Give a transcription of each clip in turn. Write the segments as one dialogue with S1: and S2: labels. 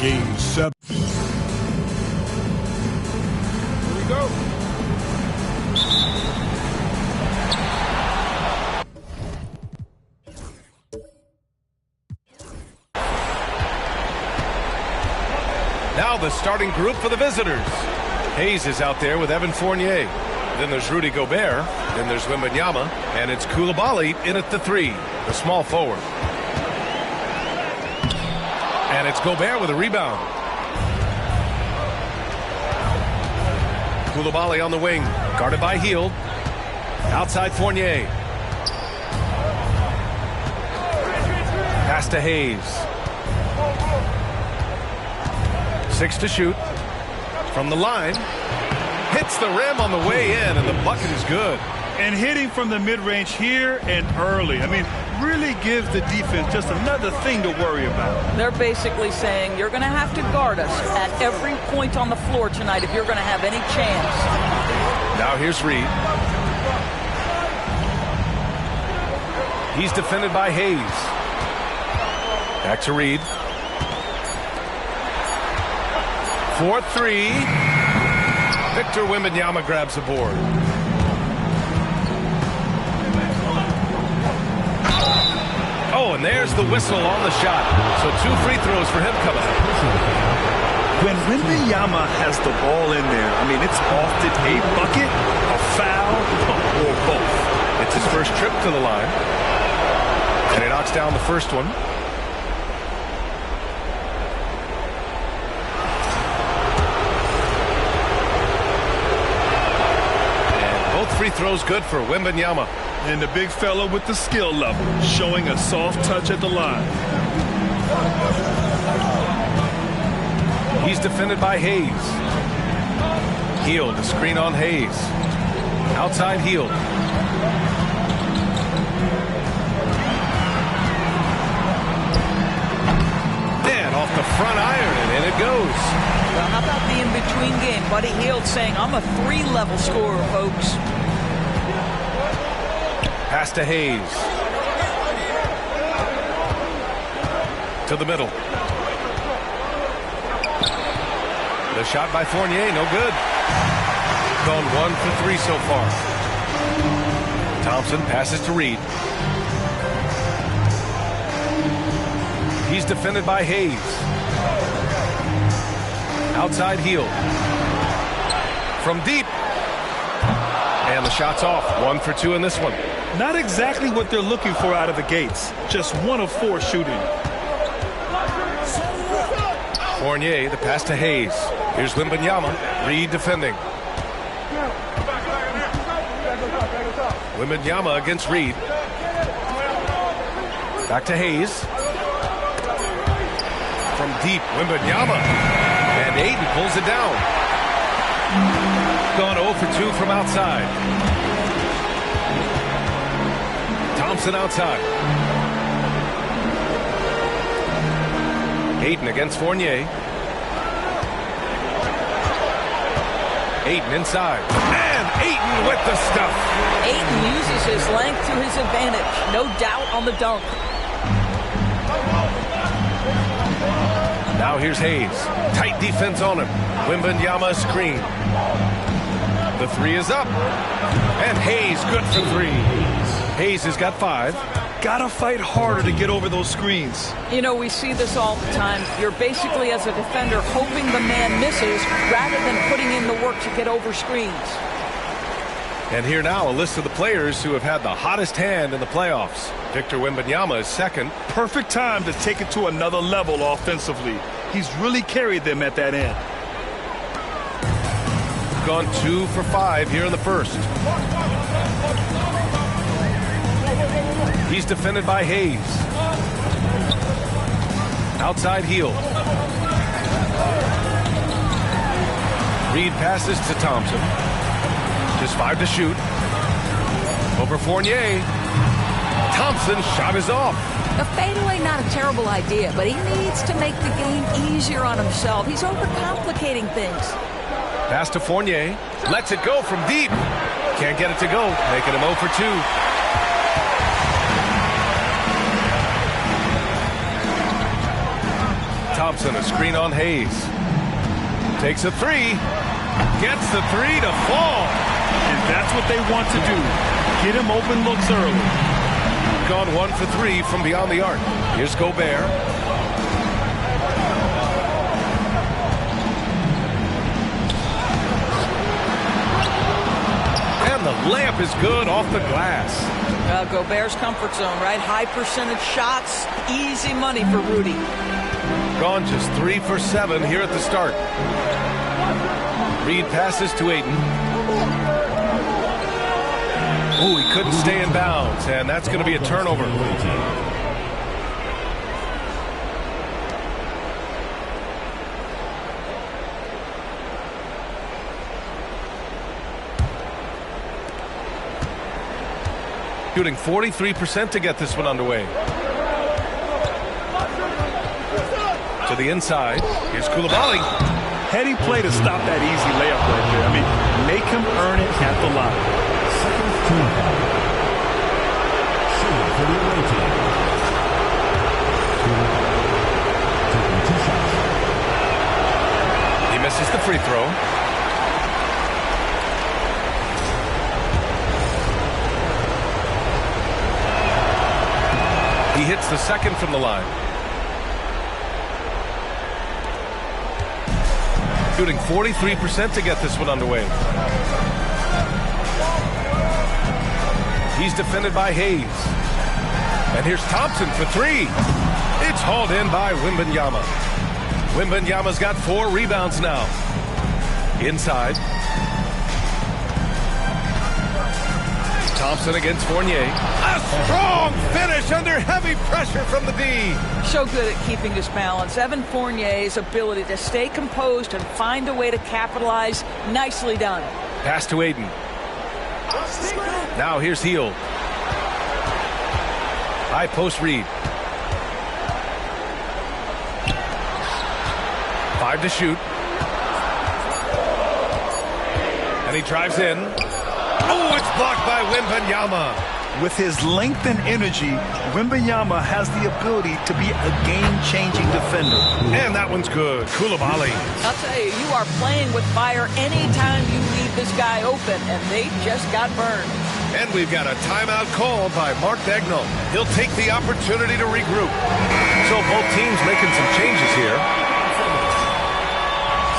S1: Game 7. Here we go.
S2: Now the starting group for the visitors. Hayes is out there with Evan Fournier. Then there's Rudy Gobert. Then there's Wembanyama. And it's Coulibaly in at the 3, the small forward. And it's Gobert with a rebound. Coulibaly on the wing, guarded by Hield. Outside Fournier. Pass to Hayes. 6 to shoot. From the line. Hits the rim on the way in, and the bucket is good.
S1: And hitting from the mid-range here and early. I mean, really gives the defense just another thing to worry about.
S3: They're basically saying you're going to have to guard us at every point on the floor tonight if you're going to have any chance.
S2: Now here's Reed. He's defended by Hayes. Back to Reed. 4-3. Victor Wembanyama grabs the board. Oh, and there's the whistle on the shot. So 2 free throws for him coming up.
S1: When Wembanyama has the ball in there, I mean, it's often a bucket, a foul, or both.
S2: It's his first trip to the line. And he knocks down the first one. Free throws good for Wembanyama.
S1: And the big fella with the skill level, showing a soft touch at the line.
S2: He's defended by Hayes. Hield, the screen on Hayes. Outside Hield. And off the front iron, and in it goes.
S3: Well, how about the in-between game? Buddy Hield saying, I'm a 3-level scorer, folks.
S2: Pass to Hayes. To the middle. The shot by Fournier, no good. Gone 1 for 3 so far. Thompson passes to Reed. He's defended by Hayes. Outside Hield. From deep. And the shot's off. 1 for 2 in this one.
S1: Not exactly what they're looking for out of the gates. Just 1 of 4 shooting.
S2: Fournier, the pass to Hayes. Here's Wembanyama. Reed defending. Wembanyama against Reed. Back to Hayes. From deep, Wembanyama. And Ayton pulls it down. Gone 0 for 2 from outside. Thompson outside. Ayton against Fournier. Ayton inside. And Ayton with the stuff.
S3: Ayton uses his length to his advantage. No doubt on the dunk.
S2: Now here's Hayes. Tight defense on him. Wembanyama screen. The 3 is up. And Hayes good for 3. Hayes has got 5.
S1: Gotta fight harder to get over those screens.
S3: You know, we see this all the time. You're basically, as a defender, hoping the man misses rather than putting in the work to get over screens.
S2: And here now, a list of the players who have had the hottest hand in the playoffs. Victor Wembanyama is second.
S1: Perfect time to take it to another level offensively. He's really carried them at that end.
S2: Gone 2 for 5 here in the first. He's defended by Hayes. Outside Hield. Reed passes to Thompson. Just 5 to shoot. Over Fournier. Thompson's shot is off.
S4: A fadeaway, not a terrible idea, but he needs to make the game easier on himself. He's overcomplicating things.
S2: Pass to Fournier. Lets it go from deep. Can't get it to go. Making him 0 for 2. Thompson, a screen on Hayes. Takes a three. Gets the three to fall.
S1: And that's what they want to do. Get him open looks early.
S2: Gone 1 for 3 from beyond the arc. Here's Gobert. And the layup is good off the glass.
S3: Gobert's comfort zone, right? High percentage shots, easy money for Rudy.
S2: Gone just 3 for 7 here at the start. Reed passes to Ayton. Oh, he couldn't stay in bounds, and that's going to be a turnover. Shooting 43% to get this one underway. To the inside. Here's Coulibaly.
S1: Heady play to stop that easy layup right there. I mean, make him earn it at the line.
S2: He misses the free throw. He hits the second from the line. Shooting 43% to get this one underway. He's defended by Hayes. And here's Thompson for three. It's hauled in by Wembanyama. Wembanyama's got 4 rebounds now. Inside. Thompson against Fournier. A strong finish under heavy pressure from the D.
S3: So good at keeping his balance. Evan Fournier's ability to stay composed and find a way to capitalize. Nicely done.
S2: Pass to Ayton. Now here's Hield. High post Reed. 5 to shoot. And he drives in. Oh, it's blocked by Wembanyama.
S1: With his length and energy, Wembanyama has the ability to be a game-changing defender.
S2: And that one's good. Coulibaly.
S3: I'll tell you, you are playing with fire anytime you leave this guy open, and they just got burned.
S2: And we've got a timeout called by Mark Daigneault. He'll take the opportunity to regroup. So both teams making some changes here.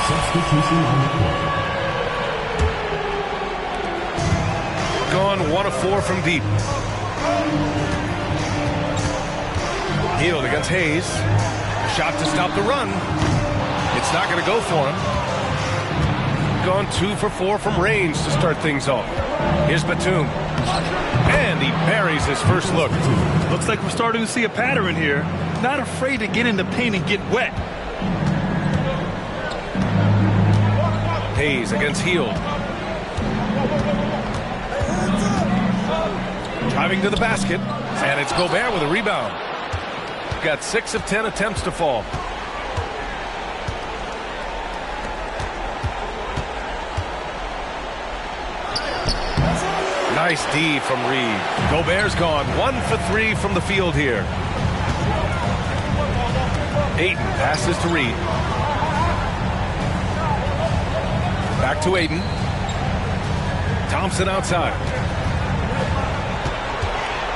S5: Substitution on the court.
S2: Gone 1 of 4 from deep. Hield against Hayes. A shot to stop the run. It's not going to go for him. Gone 2 for 4 from range to start things off. Here's Batum. And he buries his first look.
S1: Looks like we're starting to see a pattern here. Not afraid to get in the paint and get wet.
S2: Hayes against Hield. Driving to the basket. And it's Gobert with a rebound. Got 6 of 10 attempts to fall. Nice D from Reed. Gobert's gone 1 for 3 from the field here. Ayton passes to Reed. Back to Ayton. Thompson outside.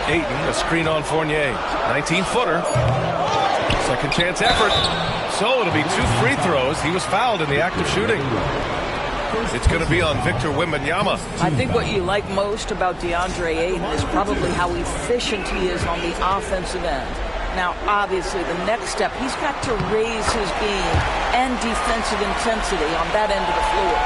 S2: Ayton, a screen on Fournier. 19-footer. Second chance effort. So it'll be 2 free throws. He was fouled in the act of shooting. It's going to be on Victor Wembanyama.
S3: I think what you like most about DeAndre Ayton is probably how efficient he is on the offensive end. Now, obviously, the next step, he's got to raise his game and defensive intensity on that end of the floor.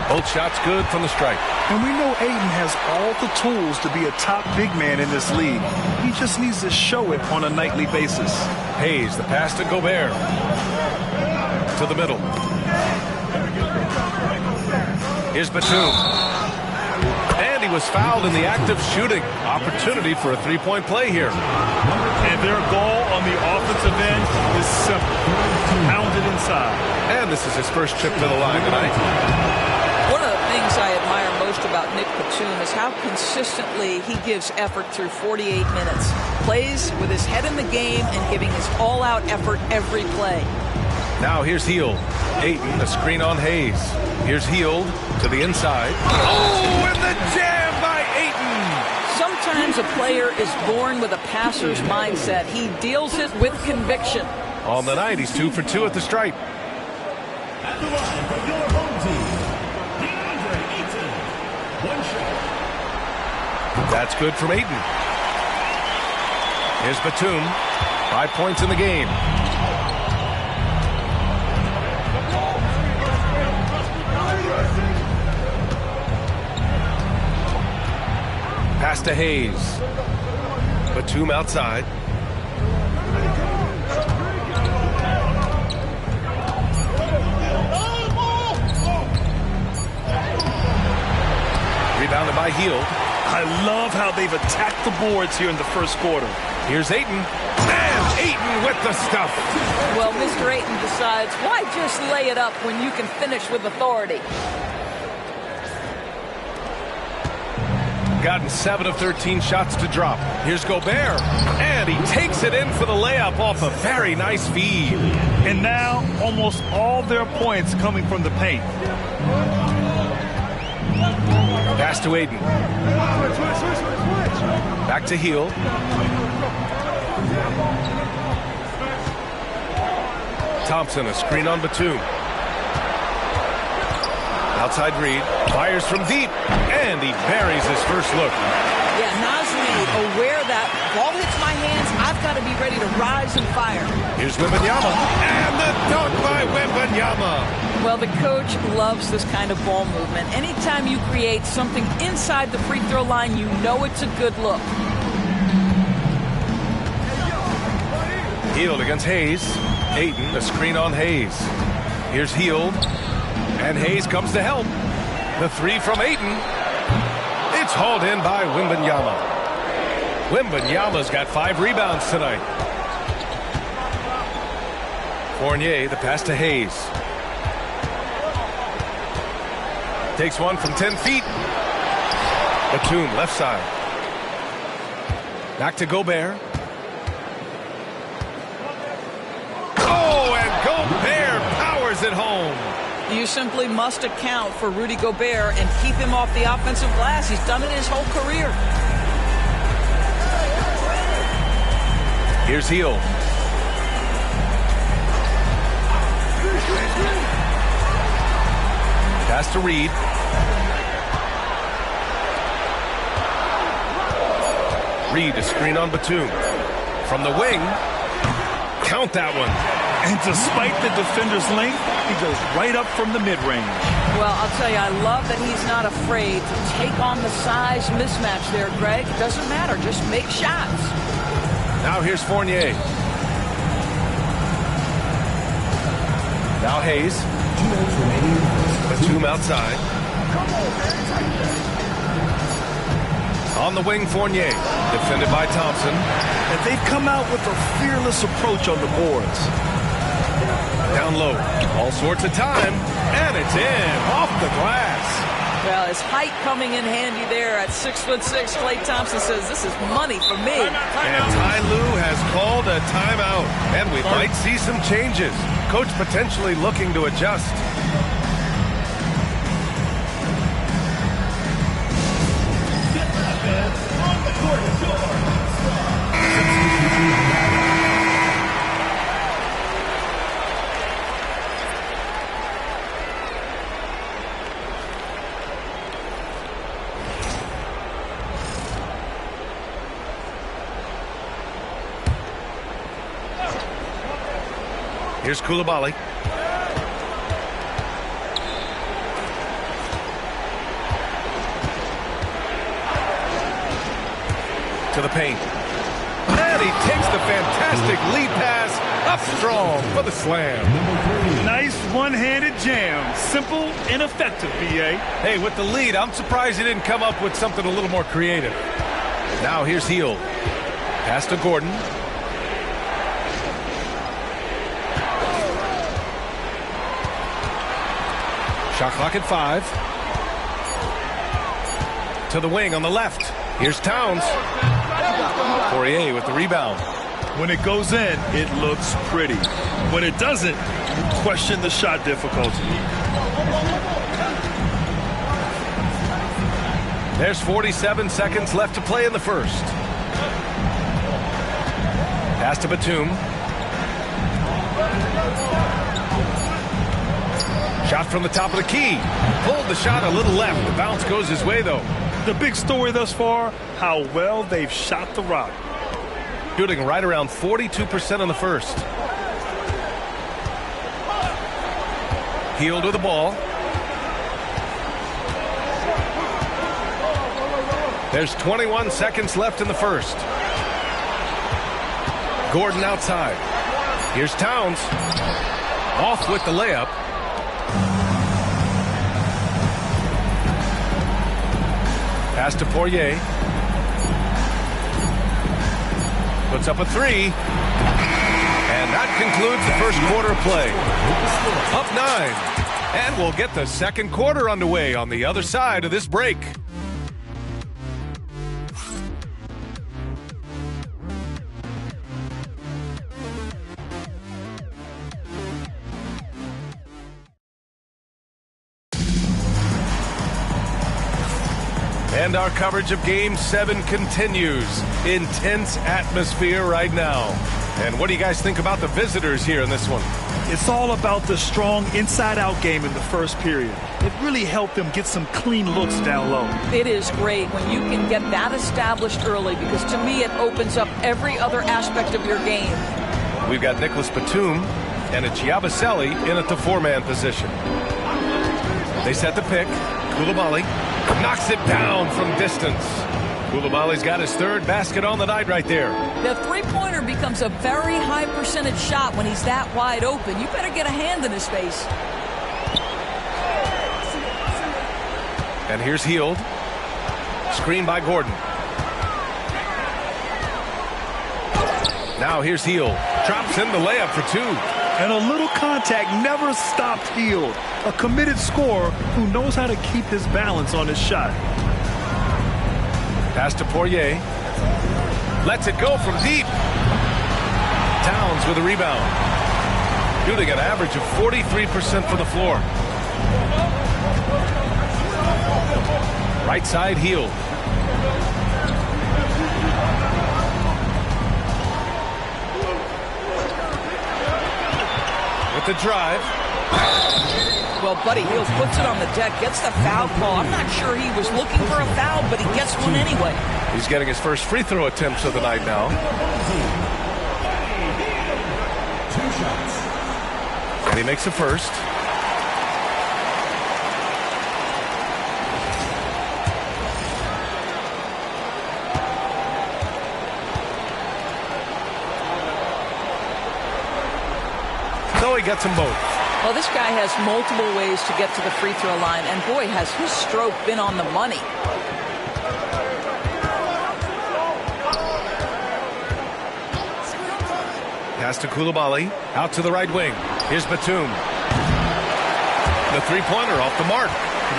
S2: Both shots good from the stripe.
S1: And we know Ayton has all the tools to be a top big man in this league. He just needs to show it on a nightly basis.
S2: Hayes, the pass to Gobert. To the middle. Here's Batum. And he was fouled in the act of shooting. Opportunity for a three-point play here.
S1: And their goal on the offensive end is simple. Pound it inside.
S2: And this is his first trip to the line tonight.
S3: One of the things I admire most about Nick Batum Batum is how consistently he gives effort through 48 minutes. Plays with his head in the game and giving his all-out effort every play.
S2: Now here's Hield. Ayton, a screen on Hayes. Here's Hield to the inside. Oh, and the jam by Ayton!
S3: Sometimes a player is born with a passer's mindset. He deals it with conviction.
S2: On the night, he's 2 for 2 at the stripe.
S5: At the line for your home team, DeAndre Ayton. One shot.
S2: That's good from Ayton. Here's Batum. 5 points in the game. Pass to Hayes. Batum outside. Rebounded by Hield.
S1: I love how they've attacked the boards here in the first quarter.
S2: Here's Ayton. And Ayton with the stuff.
S3: Well, Mr. Ayton decides, why just lay it up when you can finish with authority?
S2: Gotten 7 of 13 shots to drop. Here's Gobert. And he takes it in for the layup off a very nice feed.
S1: And now, almost all their points coming from the paint.
S2: Pass to Ayton. Back to Hield. Thompson, a screen on Batum. Outside Reed, fires from deep, and he buries his first look.
S3: Yeah, Naz Reid, aware that ball hits my hands, I've got to be ready to rise and fire.
S2: Here's Wembanyama, and the dunk by Wembanyama.
S3: Well, the coach loves this kind of ball movement. Anytime you create something inside the free throw line, you know it's a good look.
S2: Hield against Hayes. Ayton, a screen on Hayes. Here's Hield. And Hayes comes to help. The 3 from Ayton. It's hauled in by Wembanyama. Wembanyama's got 5 rebounds tonight. Fournier, the pass to Hayes. Takes one from 10 feet. Batum, left side. Back to Gobert. Oh, and Gobert powers it home.
S3: You simply must account for Rudy Gobert and keep him off the offensive glass. He's done it his whole career.
S2: Here's Hield. Pass to Reed. Reed, a screen on Batum. From the wing. Count that one.
S1: And despite the defender's length, he goes right up from the mid-range.
S3: Well, I'll tell you, I love that he's not afraid to take on the size mismatch there, Greg. Doesn't matter. Just make shots.
S2: Now here's Fournier. Now Hayes.
S5: 2 minutes remaining.
S2: Batum outside. On the wing, Fournier. Defended by Thompson.
S1: And they've come out with a fearless approach on the boards.
S2: Down low. All sorts of time. And it's in. Off the glass.
S3: Well, his height coming in handy there at 6'6". Klay Thompson says, this is money for me.
S2: And Ty Lue has called a timeout. And we might see some changes. Coach potentially looking to adjust. Here's Coulibaly. To the paint. And he takes the fantastic lead pass up strong for the slam.
S1: Nice one-handed jam. Simple and effective, B.A.
S2: Hey, with the lead, I'm surprised he didn't come up with something a little more creative. Now here's Hield. Pass to Gordon. Shot clock at 5. To the wing on the left. Here's Towns. Poirier with the rebound.
S1: When it goes in, it looks pretty. When it doesn't, you question the shot difficulty.
S2: There's 47 seconds left to play in the first. Pass to Batum. Shot from the top of the key. Pulled the shot a little left. The bounce goes his way, though.
S1: The big story thus far, how well they've shot the rock.
S2: Shooting right around 42% in the first. Hield with the ball. There's 21 seconds left in the first. Gordon outside. Here's Towns. Off with the layup. Pass to Poirier. Puts up a three. And that concludes the first quarter of play. Up 9. And we'll get the second quarter underway on the other side of this break. And our coverage of Game 7 continues. Intense atmosphere right now. And what do you guys think about the visitors here in this one?
S1: It's all about the strong inside-out game in the first period. It really helped them get some clean looks down low.
S3: It is great when you can get that established early, because to me it opens up every other aspect of your game.
S2: We've got Nicholas Batum and a Giabaselli in at the four-man position. They set the pick. Koulibaly knocks it down from distance. Koulibaly's got his third basket on the night right there.
S4: The three-pointer becomes a very high percentage shot when he's that wide open. You better get a hand in his face.
S2: And here's Hield. Screen by Gordon. Now here's Hield. Drops in the layup for two.
S1: And a little contact never stopped Hield. A committed scorer who knows how to keep his balance on his shot.
S2: Pass to Poirier. Lets it go from deep. Towns with a rebound. Shooting an average of 43% from the floor. Right side Hield. With the drive.
S3: Well, Buddy Hield puts it on the deck, gets the foul call. I'm not sure he was looking for a foul, but he gets one anyway.
S2: He's getting his first free throw attempts of the night now.
S5: 2 shots.
S2: And he makes the first. So he gets them both.
S3: Well, this guy has multiple ways to get to the free throw line, and boy, has his stroke been on the money.
S2: Pass to Koulibaly. Out to the right wing. Here's Batum. The three-pointer off the mark.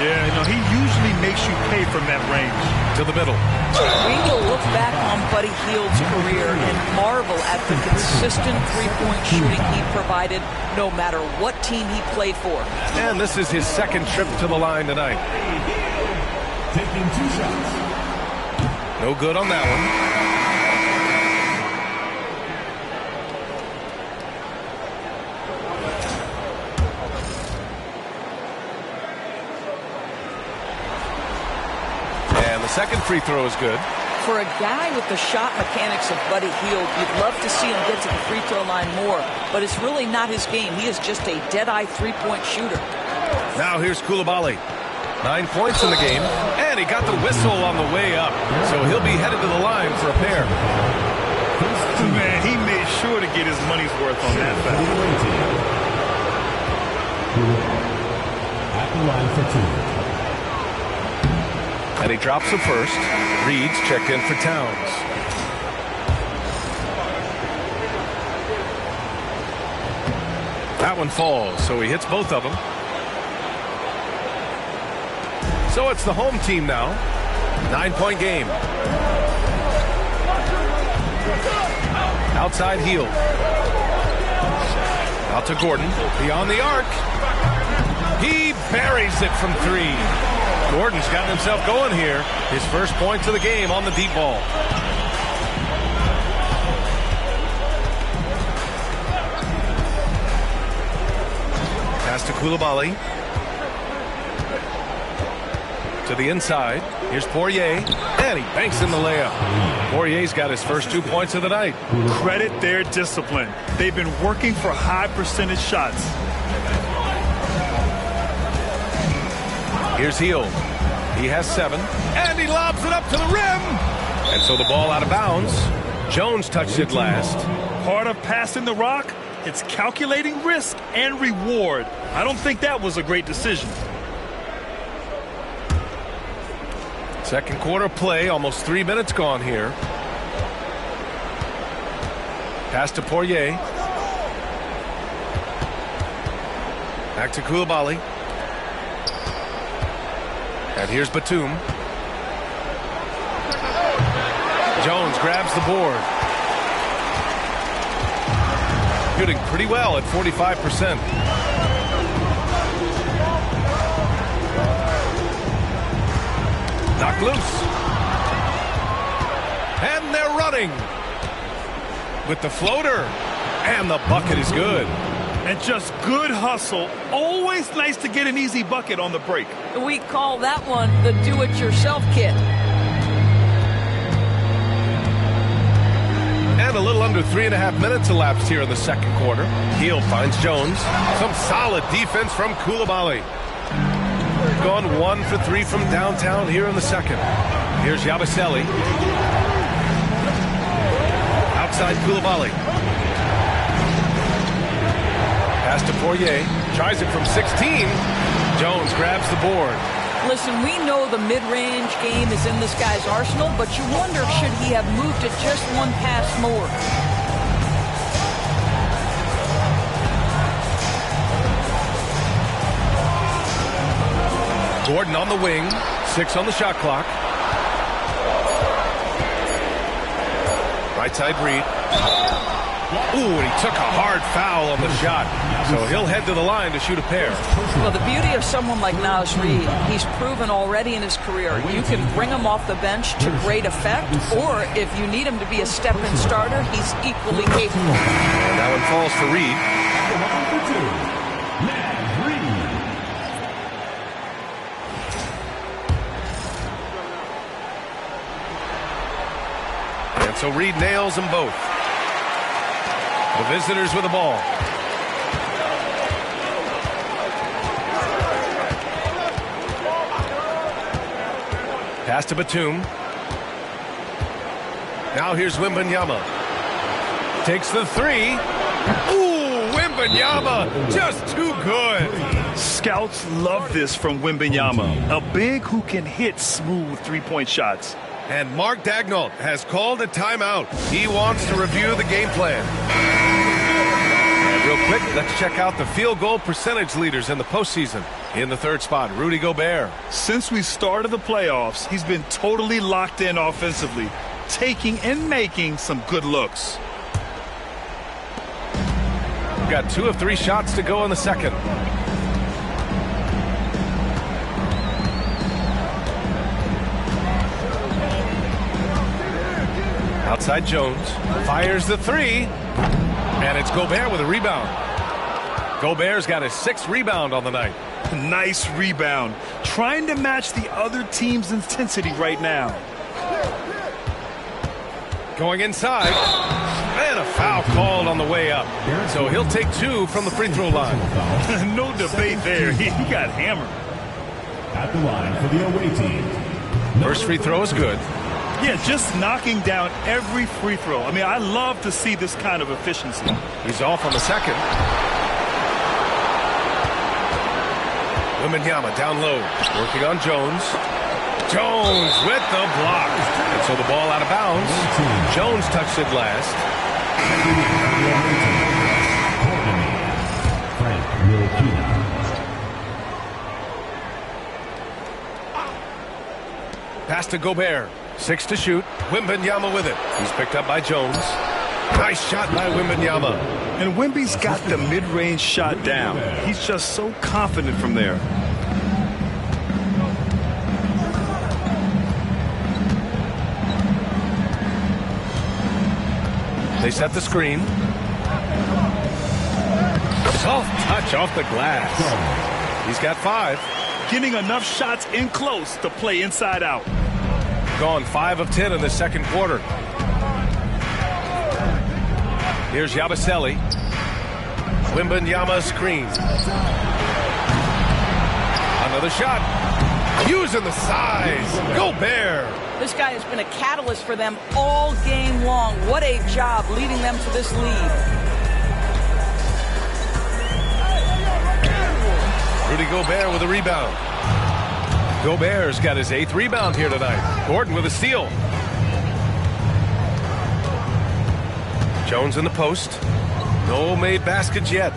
S1: Yeah, you know, he usually makes you pay from that range.
S2: To the middle.
S3: We will look back on Buddy Hield's career and marvel at the consistent three-point shooting he provided no matter what team he played for.
S2: And this is his second trip to the line tonight.
S5: Taking 2 shots.
S2: No good on that one. Second free throw is good.
S3: For a guy with the shot mechanics of Buddy Hield, you'd love to see him get to the free throw line more, but it's really not his game. He is just a dead-eye three-point shooter.
S2: Now here's Koulibaly. 9 points in the game, and he got the whistle on the way up, so he'll be headed to the line for a pair.
S1: Man, he made sure to get his money's worth on that foul.
S5: At the line for 2.
S2: And he drops the first. Reed's checked in for Towns. That one falls, so he hits both of them. So it's the home team now. 9-point game. Outside heel. Out to Gordon. Beyond the arc. He buries it from 3. Gordon's gotten himself going here. His first points of the game on the deep ball. Pass to Koulibaly. To the inside. Here's Poirier. And he banks in the layup. Poirier's got his first 2 points of the night.
S1: Credit their discipline. They've been working for high percentage shots.
S2: Here's Heel. He has 7. And he lobs it up to the rim. And so the ball out of bounds. Jones touched it last.
S1: Part of passing the rock, it's calculating risk and reward. I don't think that was a great decision.
S2: Second quarter play, almost 3 minutes gone here. Pass to Poirier. Back to Koulibaly. And here's Batum. Jones grabs the board. Shooting pretty well at 45%. Knocked loose. And they're running. With the floater. And the bucket is good.
S1: And just good hustle. Always nice to get an easy bucket on the break.
S3: We call that one the do-it-yourself kit.
S2: And a little under 3.5 minutes elapsed here in the second quarter. Heel finds Jones. Some solid defense from Koulibaly. Gone 1 for 3 from downtown here in the second. Here's Yabusele. Outside Koulibaly. Pass to Poirier. Tries it from 16. Jones grabs the board.
S3: Listen, we know the mid-range game is in this guy's arsenal, but you wonder, should he have moved it just one pass more?
S2: Gordon on the wing. 6 on the shot clock. Right side Reed. Ooh, and he took a hard foul on the shot. So he'll head to the line to shoot a pair.
S3: Well, the beauty of someone like Naz Reid, he's proven already in his career, you can bring him off the bench to great effect, or if you need him to be a step-in starter, he's equally capable.
S2: And that one falls for Reed. And so Reed nails them both. The visitors with the ball. Pass to Batum. Now here's Wembanyama. Takes the 3. Ooh, Wembanyama, just too good.
S1: Scouts love this from Wembanyama. A big who can hit smooth three-point shots.
S2: And Mark Daigneault has called a timeout. He wants to review the game plan. And real quick, let's check out the field goal percentage leaders in the postseason. In the third spot, Rudy Gobert.
S1: Since we started the playoffs, he's been totally locked in offensively, taking and making some good looks.
S2: We've got 2 of 3 shots to go in the second. Outside Jones. Fires the 3. And it's Gobert with a rebound. Gobert's got his 6th rebound on the night.
S1: Nice rebound. Trying to match the other team's intensity right now.
S2: Going inside. And a foul called on the way up. So he'll take 2 from the free throw line.
S1: No debate there. He got hammered.
S5: At the line for the away team.
S2: First free throw is good.
S1: Yeah, just knocking down every free throw. I mean, I love to see this kind of efficiency.
S2: He's off on the second. Wembanyama down low. Working on Jones. Jones with the block. And so the ball out of bounds. Jones touched it last. pass to Gobert. 6 to shoot. Wembanyama with it. He's picked up by Jones. Nice shot by Wembanyama.
S1: And Wemby's got the mid-range shot down. He's just so confident from there.
S2: They set the screen. Soft touch off the glass. He's got 5.
S1: Getting enough shots in close to play inside out.
S2: Gone 5 of 10 in the second quarter. Here's Yabusele. Wembanyama screen. Another shot. Using the size. Gobert.
S3: This guy has been a catalyst for them all game long. What a job leading them to this lead.
S2: Rudy Gobert with a rebound. Gobert's got his 8th rebound here tonight. Gordon with a steal. Jones in the post. No made baskets yet.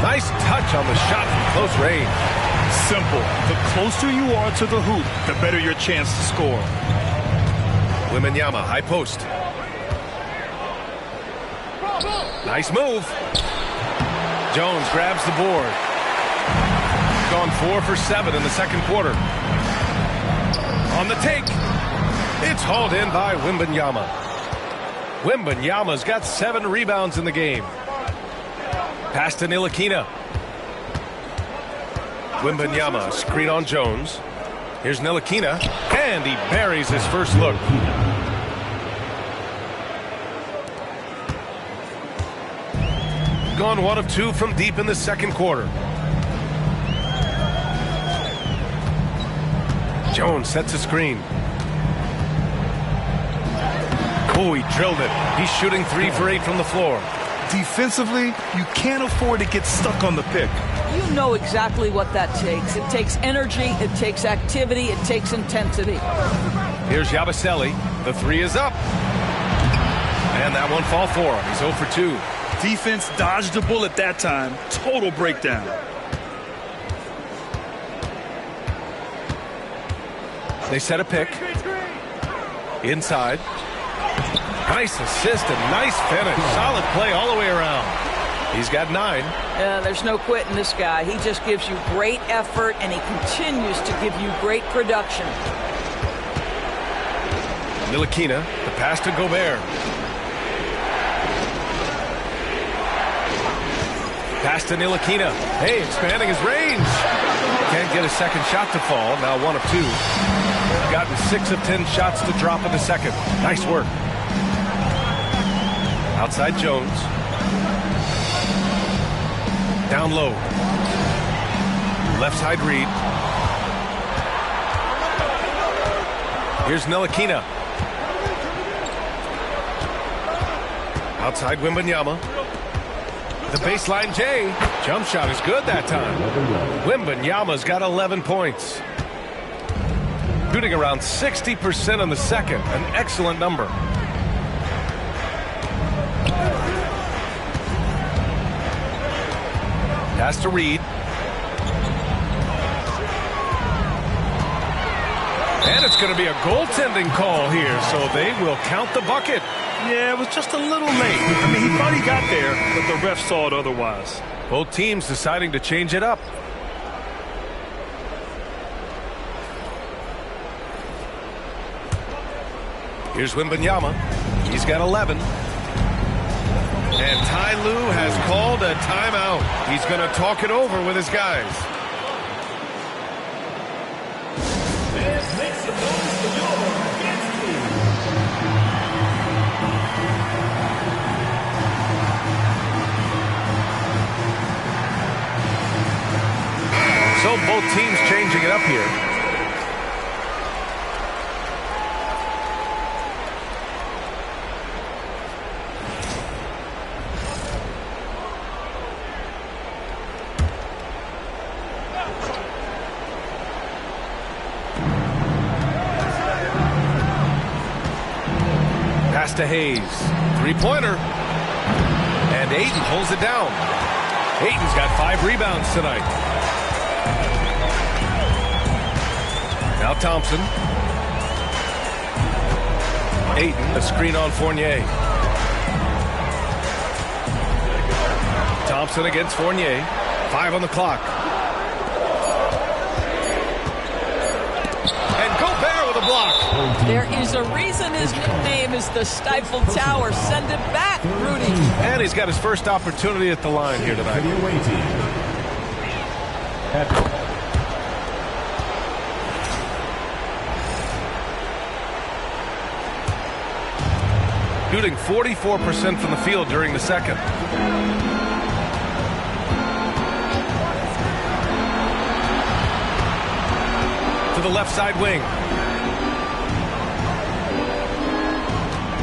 S2: Nice touch on the shot from close range.
S1: Simple. The closer you are to the hoop, the better your chance to score.
S2: Wembanyama, high post. Nice move. Jones grabs the board. Gone 4 for 7 in the second quarter. On the take. It's hauled in by Wembanyama. Wembanyama's got 7 rebounds in the game. Pass to Ntilikina. Wembanyama, screen on Jones. Here's Ntilikina, and he buries his first look. Gone 1 of 2 from deep in the second quarter. Jones sets a screen. Oh, he drilled it. He's shooting 3 for 8 from the floor.
S1: Defensively, you can't afford to get stuck on the pick.
S3: You know exactly what that takes. It takes energy, it takes activity, it takes intensity.
S2: Here's Yabusele. The 3 is up. And that one fall for him. He's 0 for 2.
S1: Defense dodged a bullet that time. Total breakdown.
S2: They set a pick. Inside. Nice assist and nice finish. Solid play all the way around. He's got 9.
S3: There's no quitting this guy. He just gives you great effort, and he continues to give you great production.
S2: Ntilikina, the pass to Gobert. Pass to Ntilikina. Hey, expanding his range. Can't get a second shot to fall. Now 1 of 2. Gotten 6 of 10 shots to drop in the second. Nice work. Outside Jones. Down low. Left side Reed. Here's Ntilikina. Outside Wembanyama. The baseline J. Jump shot is good that time. Wembanyama's got 11 points. Shooting around 60% in the second. An excellent number. Pass to Reed. And it's going to be a goaltending call here, so they will count the bucket.
S1: Yeah, it was just a little late. I mean, he thought he got there, but the ref saw it otherwise.
S2: Both teams deciding to change it up. Here's Wembanyama. He's got 11. And Ty Lue has called a timeout. He's going to talk it over with his guys. So both teams changing it up here. Pass to Hayes. Three-pointer. And Ayton pulls it down. Ayton's got 5 rebounds tonight. Now Thompson. Ayton, the screen on Fournier. Thompson against Fournier. 5 on the clock. And Gobert with a block.
S4: There is a reason his nickname is the Stifled Tower. Send it back, Rudy.
S2: And he's got his first opportunity at the line here tonight.
S5: For the away team.
S2: Shooting 44% from the field during the second. To the left side wing.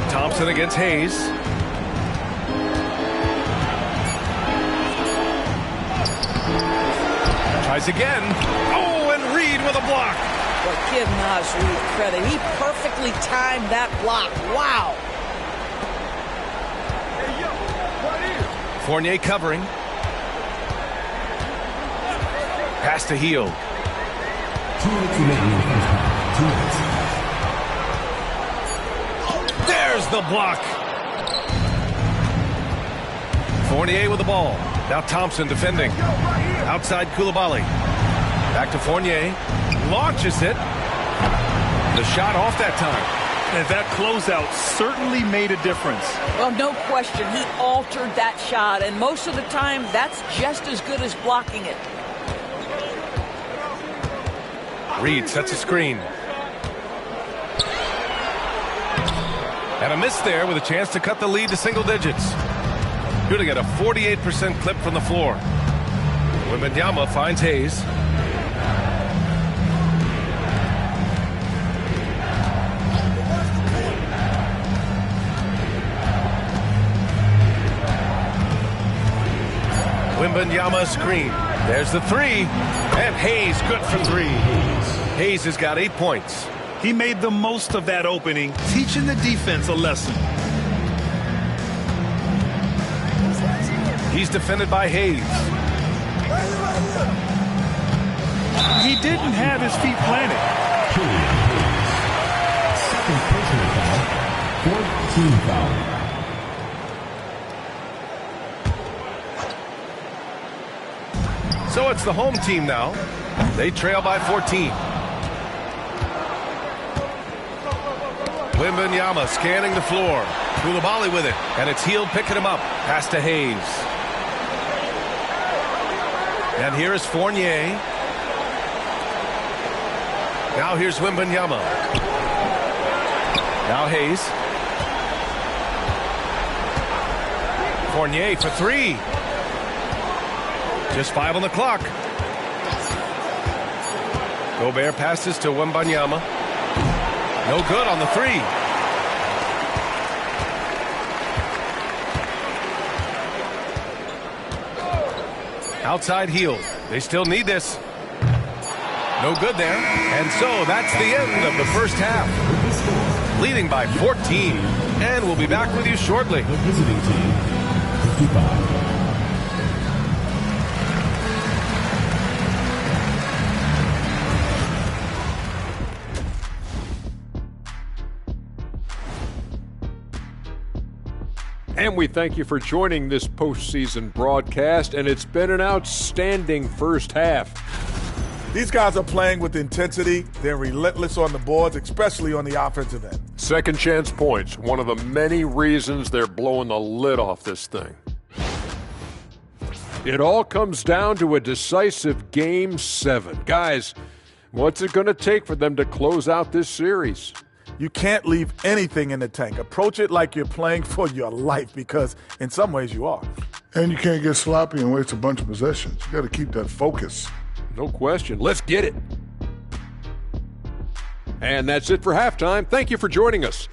S2: Thompson against Hayes. Tries again. Oh, and Reed with a block.
S3: But give Naz Reid credit. He perfectly timed that block. Wow.
S2: Fournier covering. Pass to Hield.
S5: 2 minutes remaining in the first half. 2 minutes.
S2: There's the block. Fournier with the ball. Now Thompson defending. Outside Koulibaly. Back to Fournier. Launches it. The shot off that time.
S1: And that closeout certainly made a difference.
S3: Well, no question. He altered that shot, and most of the time, that's just as good as blocking it.
S2: Reed sets a screen. And a miss there with a chance to cut the lead to single digits. Shooting at a 48% clip from the floor. Wembanyama finds Hayes. Wembanyama screen. There's the three. And Hayes good for 3. Hayes has got 8 points.
S1: He made the most of that opening, teaching the defense a lesson.
S2: He's defended by Hayes.
S1: He didn't have his feet planted.
S5: Second personal foul. 4th team foul.
S2: So it's the home team now. They trail by 14. Wembanyama scanning the floor. Koulibaly with it. And it's Hield picking him up. Pass to Hayes. And here is Fournier. Now here's Wembanyama. Now Hayes. Fournier for 3. Just 5 on the clock. Gobert passes to Wembanyama. No good on the 3. Outside Hield. They still need this. No good there. And so that's the end of the first half. Leading by 14. And we'll be back with you shortly.
S5: The visiting team, 55.
S6: And we thank you for joining this postseason broadcast, and it's been an outstanding first half.
S7: These guys are playing with intensity. They're relentless on the boards, especially on the offensive end.
S6: Second chance points, one of the many reasons they're blowing the lid off this thing. It all comes down to a decisive Game 7. Guys, what's it going to take for them to close out this series?
S7: You can't leave anything in the tank. Approach it like you're playing for your life, because in some ways you are.
S8: And you can't get sloppy and waste a bunch of possessions. You got to keep that focus.
S6: No question. Let's get it. And that's it for halftime. Thank you for joining us.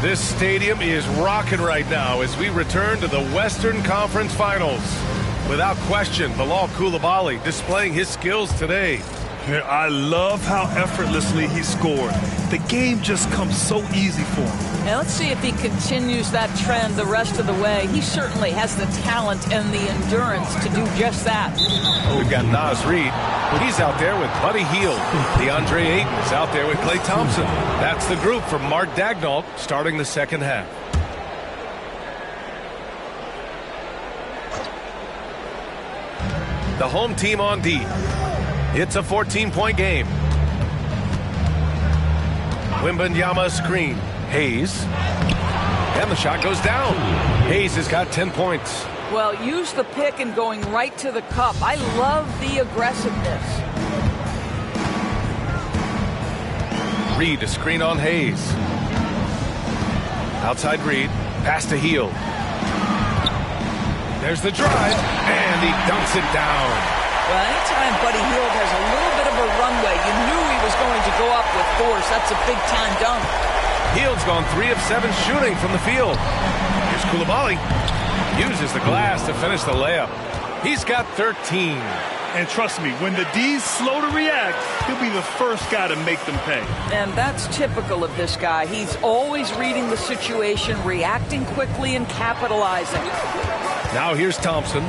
S2: This stadium is rocking right now as we return to the Western Conference Finals. Without question, Bilal Koulibaly displaying his skills today.
S1: Yeah, I love how effortlessly he scored. The game just comes so easy for him.
S3: Now let's see if he continues that trend the rest of the way. He certainly has the talent and the endurance to do just that.
S2: We've got Naz Reid. He's out there with Buddy Hield. DeAndre Ayton is out there with Klay Thompson. That's the group for Mark Daigneault starting the second half. The home team on D. It's a 14-point game. Wembanyama screen. Hayes. And the shot goes down. Hayes has got 10 points.
S3: Well, use the pick and going right to the cup. I love the aggressiveness.
S2: Reid, a screen on Hayes. Outside Reid. Pass to Hield. There's the drive. And he dunks it down.
S3: Well, anytime Buddy Hield has a little bit of a runway, you knew he was going to go up with force. That's a big-time dunk.
S2: Hield's gone 3 of 7 shooting from the field. Here's Coulibaly. Uses the glass to finish the layup. He's got 13.
S1: And trust me, when the D's slow to react, he'll be the first guy to make them pay.
S3: And that's typical of this guy. He's always reading the situation, reacting quickly, and capitalizing.
S2: Now here's Thompson.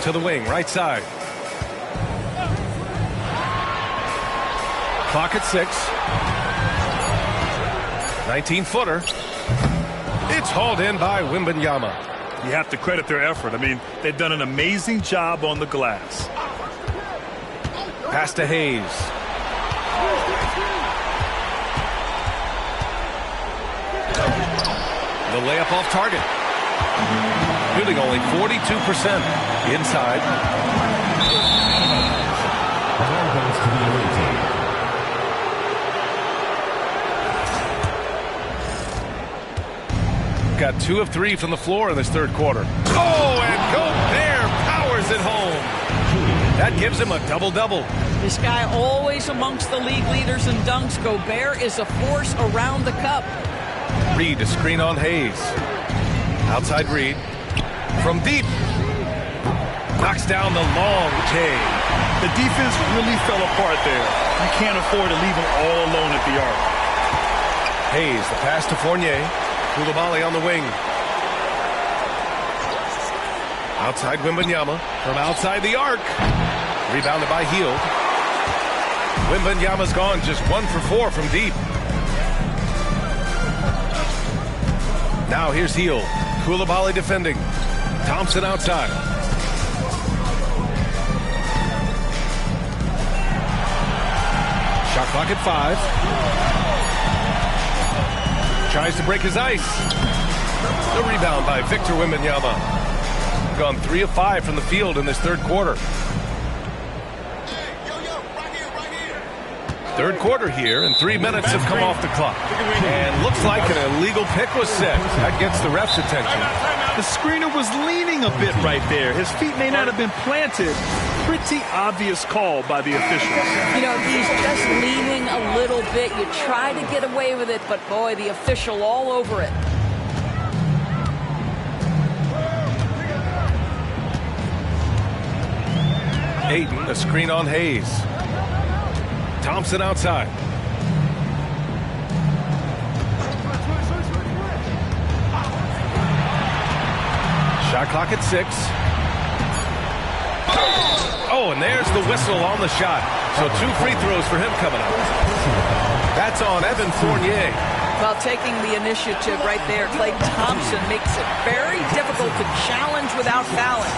S2: To the wing, right side. Clock at 6. 19-footer. It's hauled in by Wembanyama.
S1: You have to credit their effort. I mean, they've done an amazing job on the glass.
S2: Pass to Hayes. The layup off target. Shooting only 42% inside. Got 2 of 3 from the floor in this third quarter. Oh, and Gobert powers it home. That gives him a double-double.
S3: This guy always amongst the league leaders in dunks. Gobert is a force around the cup.
S2: Reid, a screen on Hayes. Outside Reid. From deep. Knocks down the long J.
S1: The defense really fell apart there. You can't afford to leave him all alone at the arc.
S2: Hayes, the pass to Fournier. Coulibaly on the wing. Outside Wembanyama. From outside the arc. Rebounded by Hield. Wembanyama's gone just 1 for 4 from deep. Now here's Hield. Coulibaly defending. Thompson outside. Shot clock at 5. Tries to break his ice. The rebound by Victor Wembanyama. Gone 3 of 5 from the field in this third quarter. Third quarter here, and 3 minutes have come off the clock. And looks like an illegal pick was set. That gets the ref's attention.
S1: The screener was leaning a bit right there. His feet may not have been planted. Pretty obvious call by the officials.
S3: You know, he's just leaning a little bit. You try to get away with it, but boy, the official all over it.
S2: Ayton, a screen on Hayes. Thompson outside. Shot clock at 6. Oh, and there's the whistle on the shot. So 2 free throws for him coming up. That's on Evan Fournier.
S3: Well, taking the initiative right there, Klay Thompson makes it very difficult to challenge without fouling.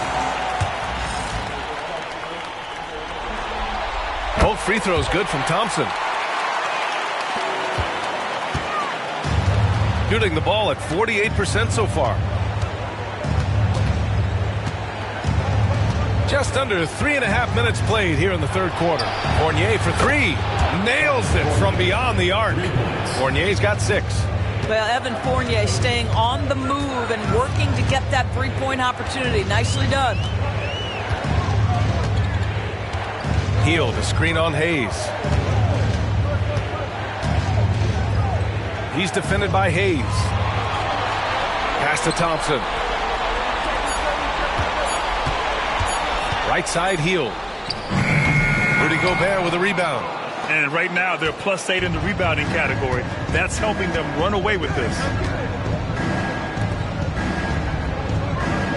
S2: Both free throws good from Thompson. Shooting the ball at 48% so far. Just under 3.5 minutes played here in the third quarter. Fournier for 3. Nails it from beyond the arc. Fournier's got 6.
S3: Well, Evan Fournier staying on the move and working to get that three-point opportunity. Nicely done.
S2: Hield, a screen on Hayes. He's defended by Hayes. Pass to Thompson. Right side Hield. Rudy Gobert with a rebound.
S1: And right now, they're +8 in the rebounding category. That's helping them run away with this.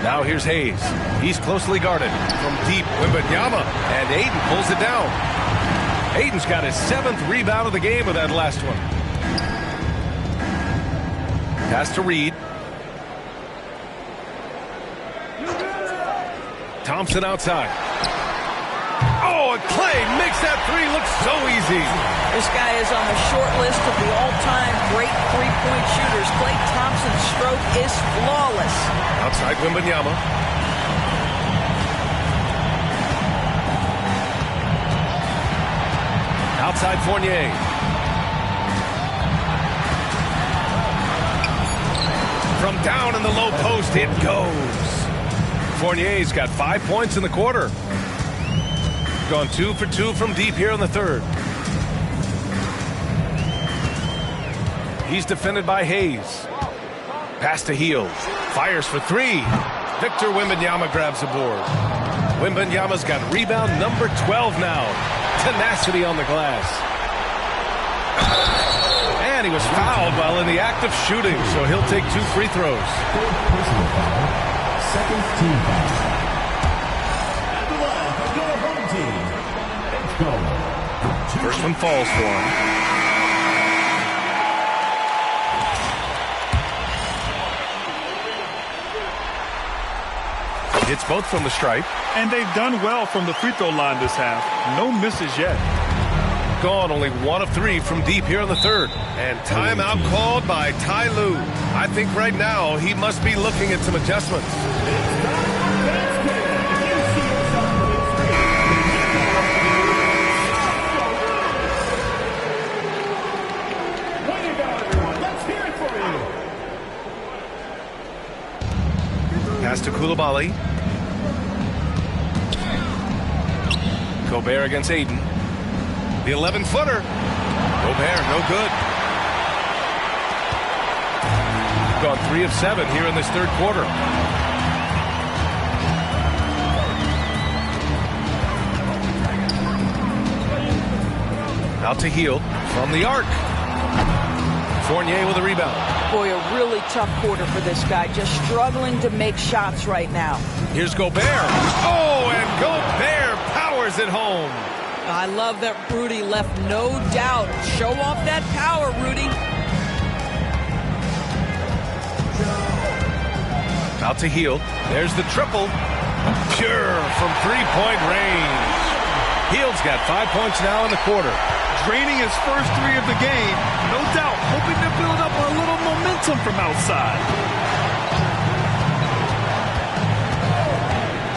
S2: Now here's Hayes. He's closely guarded. From deep, Wembanyama. And Aiden pulls it down. Aiden's got his 7th rebound of the game with that last one. Pass to Reed. Thompson outside. Oh, and Clay makes that three look so easy.
S3: This guy is on the short list of the all-time great three-point shooters. Klay Thompson's stroke is flawless.
S2: Outside Wembanyama. Outside Fournier. From down in the low post, it goes. Fournier's got 5 points in the quarter. Gone 2 for 2 from deep here in the third. He's defended by Hayes. Pass to Hield. Fires for 3. Victor Wembanyama grabs the board. Wembanyama's got rebound number 12 now. Tenacity on the glass. And he was fouled while in the act of shooting, so he'll take 2 free throws.
S5: Second team foul. At the line for your home team, it's going.
S2: First one falls for him. Hits both from the stripe.
S1: And they've done well from the free throw line this half. No misses yet.
S2: Gone only 1 of 3 from deep here in the third. And timeout called by Ty Lue. I think right now he must be looking at some adjustments. Pass to Coulibaly. Gobert against Aiden. The 11-footer. Gobert, no good. Gone 3 of 7 here in this third quarter. Out to Hield from the arc. Fournier with a rebound.
S3: Boy, a really tough quarter for this guy. Just struggling to make shots right now.
S2: Here's Gobert. Oh, and Gobert powers it home.
S3: I love that Rudy left no doubt. Show off that power, Rudy.
S2: Out to Hield. There's the triple. Pure from three-point range. Hield's got 5 points now in the quarter.
S1: Draining his first 3 of the game. No doubt, hoping to build up a little momentum from outside.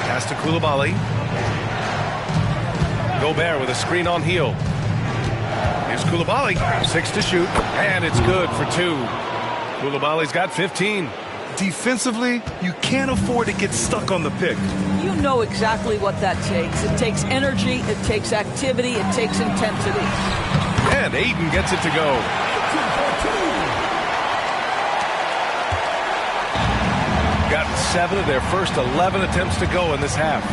S2: Pass to Coulibaly. Gobert with a screen on Hield. Here's Coulibaly. 6 to shoot. And it's good for 2. Coulibaly's got 15.
S1: Defensively, you can't afford to get stuck on the pick.
S3: You know exactly what that takes. It takes energy, it takes activity, it takes intensity.
S2: And Aiden gets it to go. Gotten 7 of their first 11 attempts to go in this half.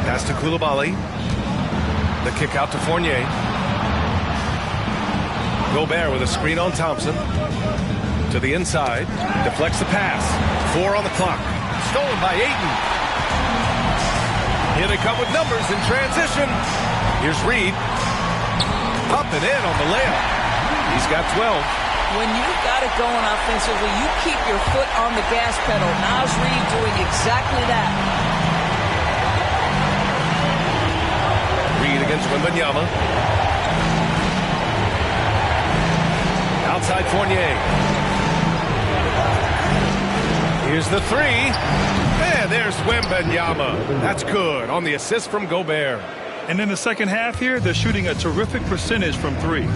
S2: Pass to Coulibaly. The kick out to Fournier. Gobert with a screen on Thompson. To the inside. Deflects the pass. 4 on the clock. Stolen by Aiden. Here they come with numbers in transition. Here's Reed. Up and in on the layup. He's got 12.
S3: When you've got it going offensively, you keep your foot on the gas pedal. Naz Reid doing exactly that.
S2: Reed against Wembanyama. Outside Fournier. Here's the 3. And there's Wembanyama. That's good on the assist from Gobert.
S1: And in the second half here, they're shooting a terrific percentage from 3.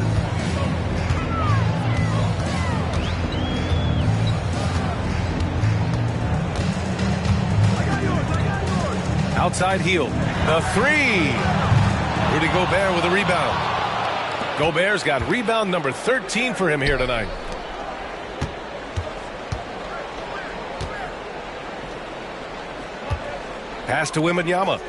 S2: Outside Hield. The 3. Rudy Gobert with a rebound. Gobert's got rebound number 13 for him here tonight. Pass to Wembanyama.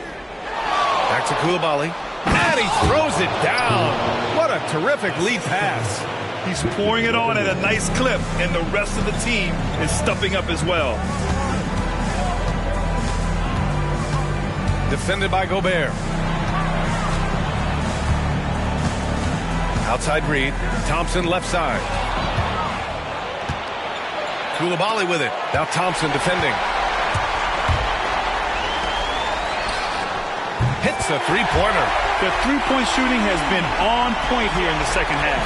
S2: Back to Koulibaly. And he throws it down. What a terrific lead pass.
S1: He's pouring it on at a nice clip, and the rest of the team is stepping up as well.
S2: Defended by Gobert. Outside read. Thompson left side. Koulibaly with it. Now Thompson defending. Hits a three-pointer.
S1: The three-point shooting has been on point here in the second half.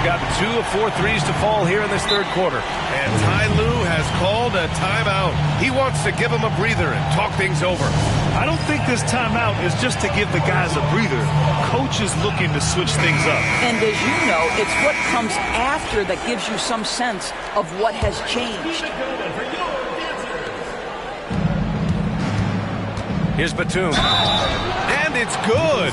S2: Got 2 of 4 threes to fall here in this third quarter. And Ty Lue has called a timeout. He wants to give him a breather and talk things over.
S1: I don't think this timeout is just to give the guys a breather. Coach is looking to switch things up.
S3: And as you know, it's what comes after that gives you some sense of what has changed.
S2: Here's Batum. And it's good.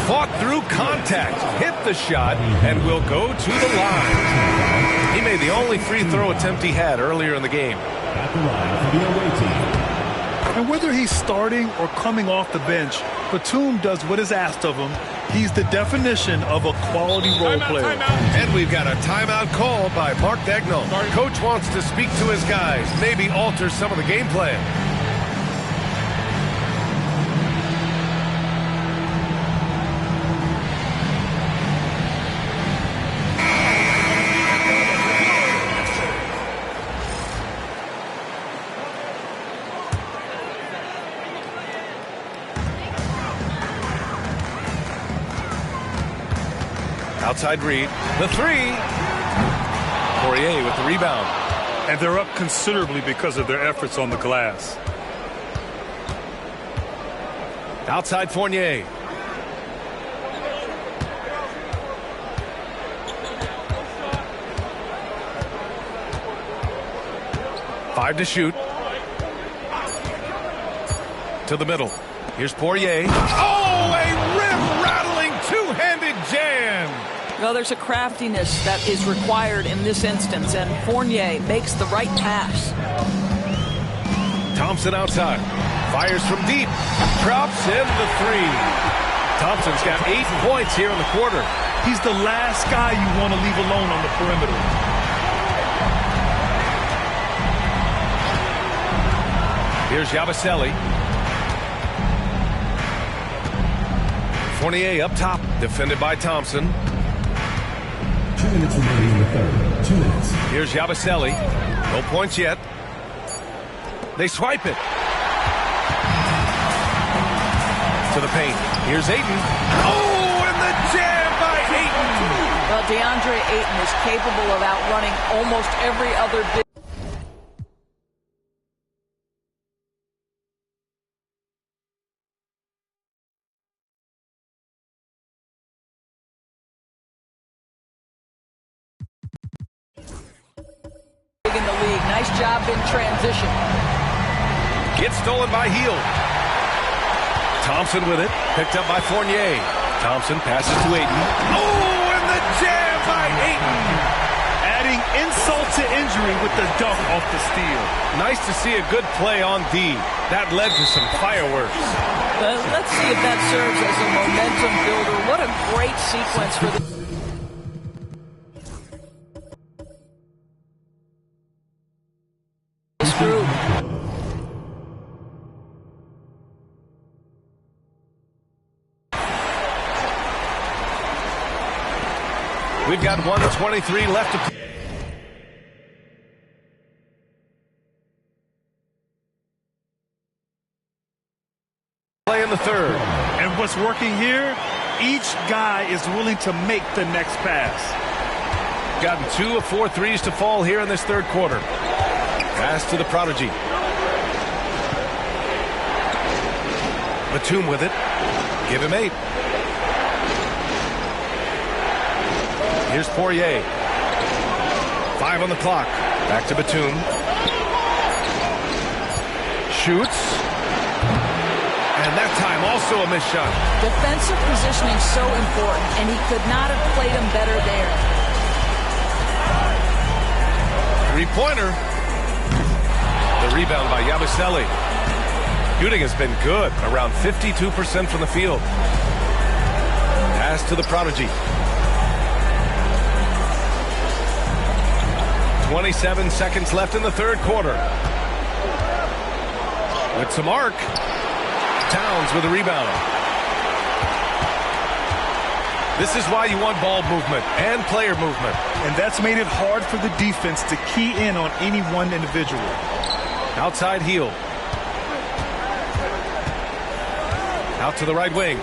S2: Fought through contact. Hit the shot and will go to the line. He made the only free throw attempt he had earlier in the game.
S5: At the line for the away team.
S1: And whether he's starting or coming off the bench, Batum does what is asked of him. He's the definition of a quality role player.
S2: And we've got a timeout called by Mark Dagnall. Coach wants to speak to his guys, maybe alter some of the game plan. Outside read. The three. Poirier with the rebound.
S1: And they're up considerably because of their efforts on the glass.
S2: Outside Fournier. Five to shoot. To the middle. Here's Poirier. Oh, a rim-rattling two-handed jam.
S3: Well, there's a craftiness that is required in this instance, and Fournier makes the right pass.
S2: Thompson outside. Fires from deep. Drops in the three. Thompson's got 8 points here in the quarter.
S1: He's the last guy you want to leave alone on the perimeter.
S2: Here's Yabusele. Fournier up top. Defended by Thompson.
S5: 2 minutes remaining in the third. 2 minutes.
S2: Here's Yabusele. No points yet. They swipe it. To the paint. Here's Ayton. Oh, and the jam by Ayton.
S3: Well, DeAndre Ayton is capable of outrunning almost every other big. In the league. Nice job in transition.
S2: Gets stolen by Hield. Thompson with it. Picked up by Fournier. Thompson passes to Ayton. Oh, and the jam by Ayton.
S1: Adding insult to injury with the dunk off the steal.
S2: Nice to see a good play on D. That led to some fireworks.
S3: Let's see if that serves as a momentum builder. What a great sequence for the... group.
S2: We've got 1:23 left to play in the third.
S1: And what's working here, each guy is willing to make the next pass.
S2: Gotten 2 of 4 threes to fall here in this third quarter. Pass to the prodigy. Batum with it. Give him 8. Here's Poirier. 5 on the clock. Back to Batum. Shoots. And that time also a missed shot.
S3: Defensive positioning so important, and he could not have played him better there.
S2: Three-pointer. The rebound by Yabusele. Shooting has been good, around 52% from the field. Pass to the prodigy. 27 seconds left in the third quarter. With some arc. Towns with a rebound. This is why you want ball movement and player movement.
S1: And that's made it hard for the defense to key in on any one individual.
S2: Outside heel. Out to the right wing.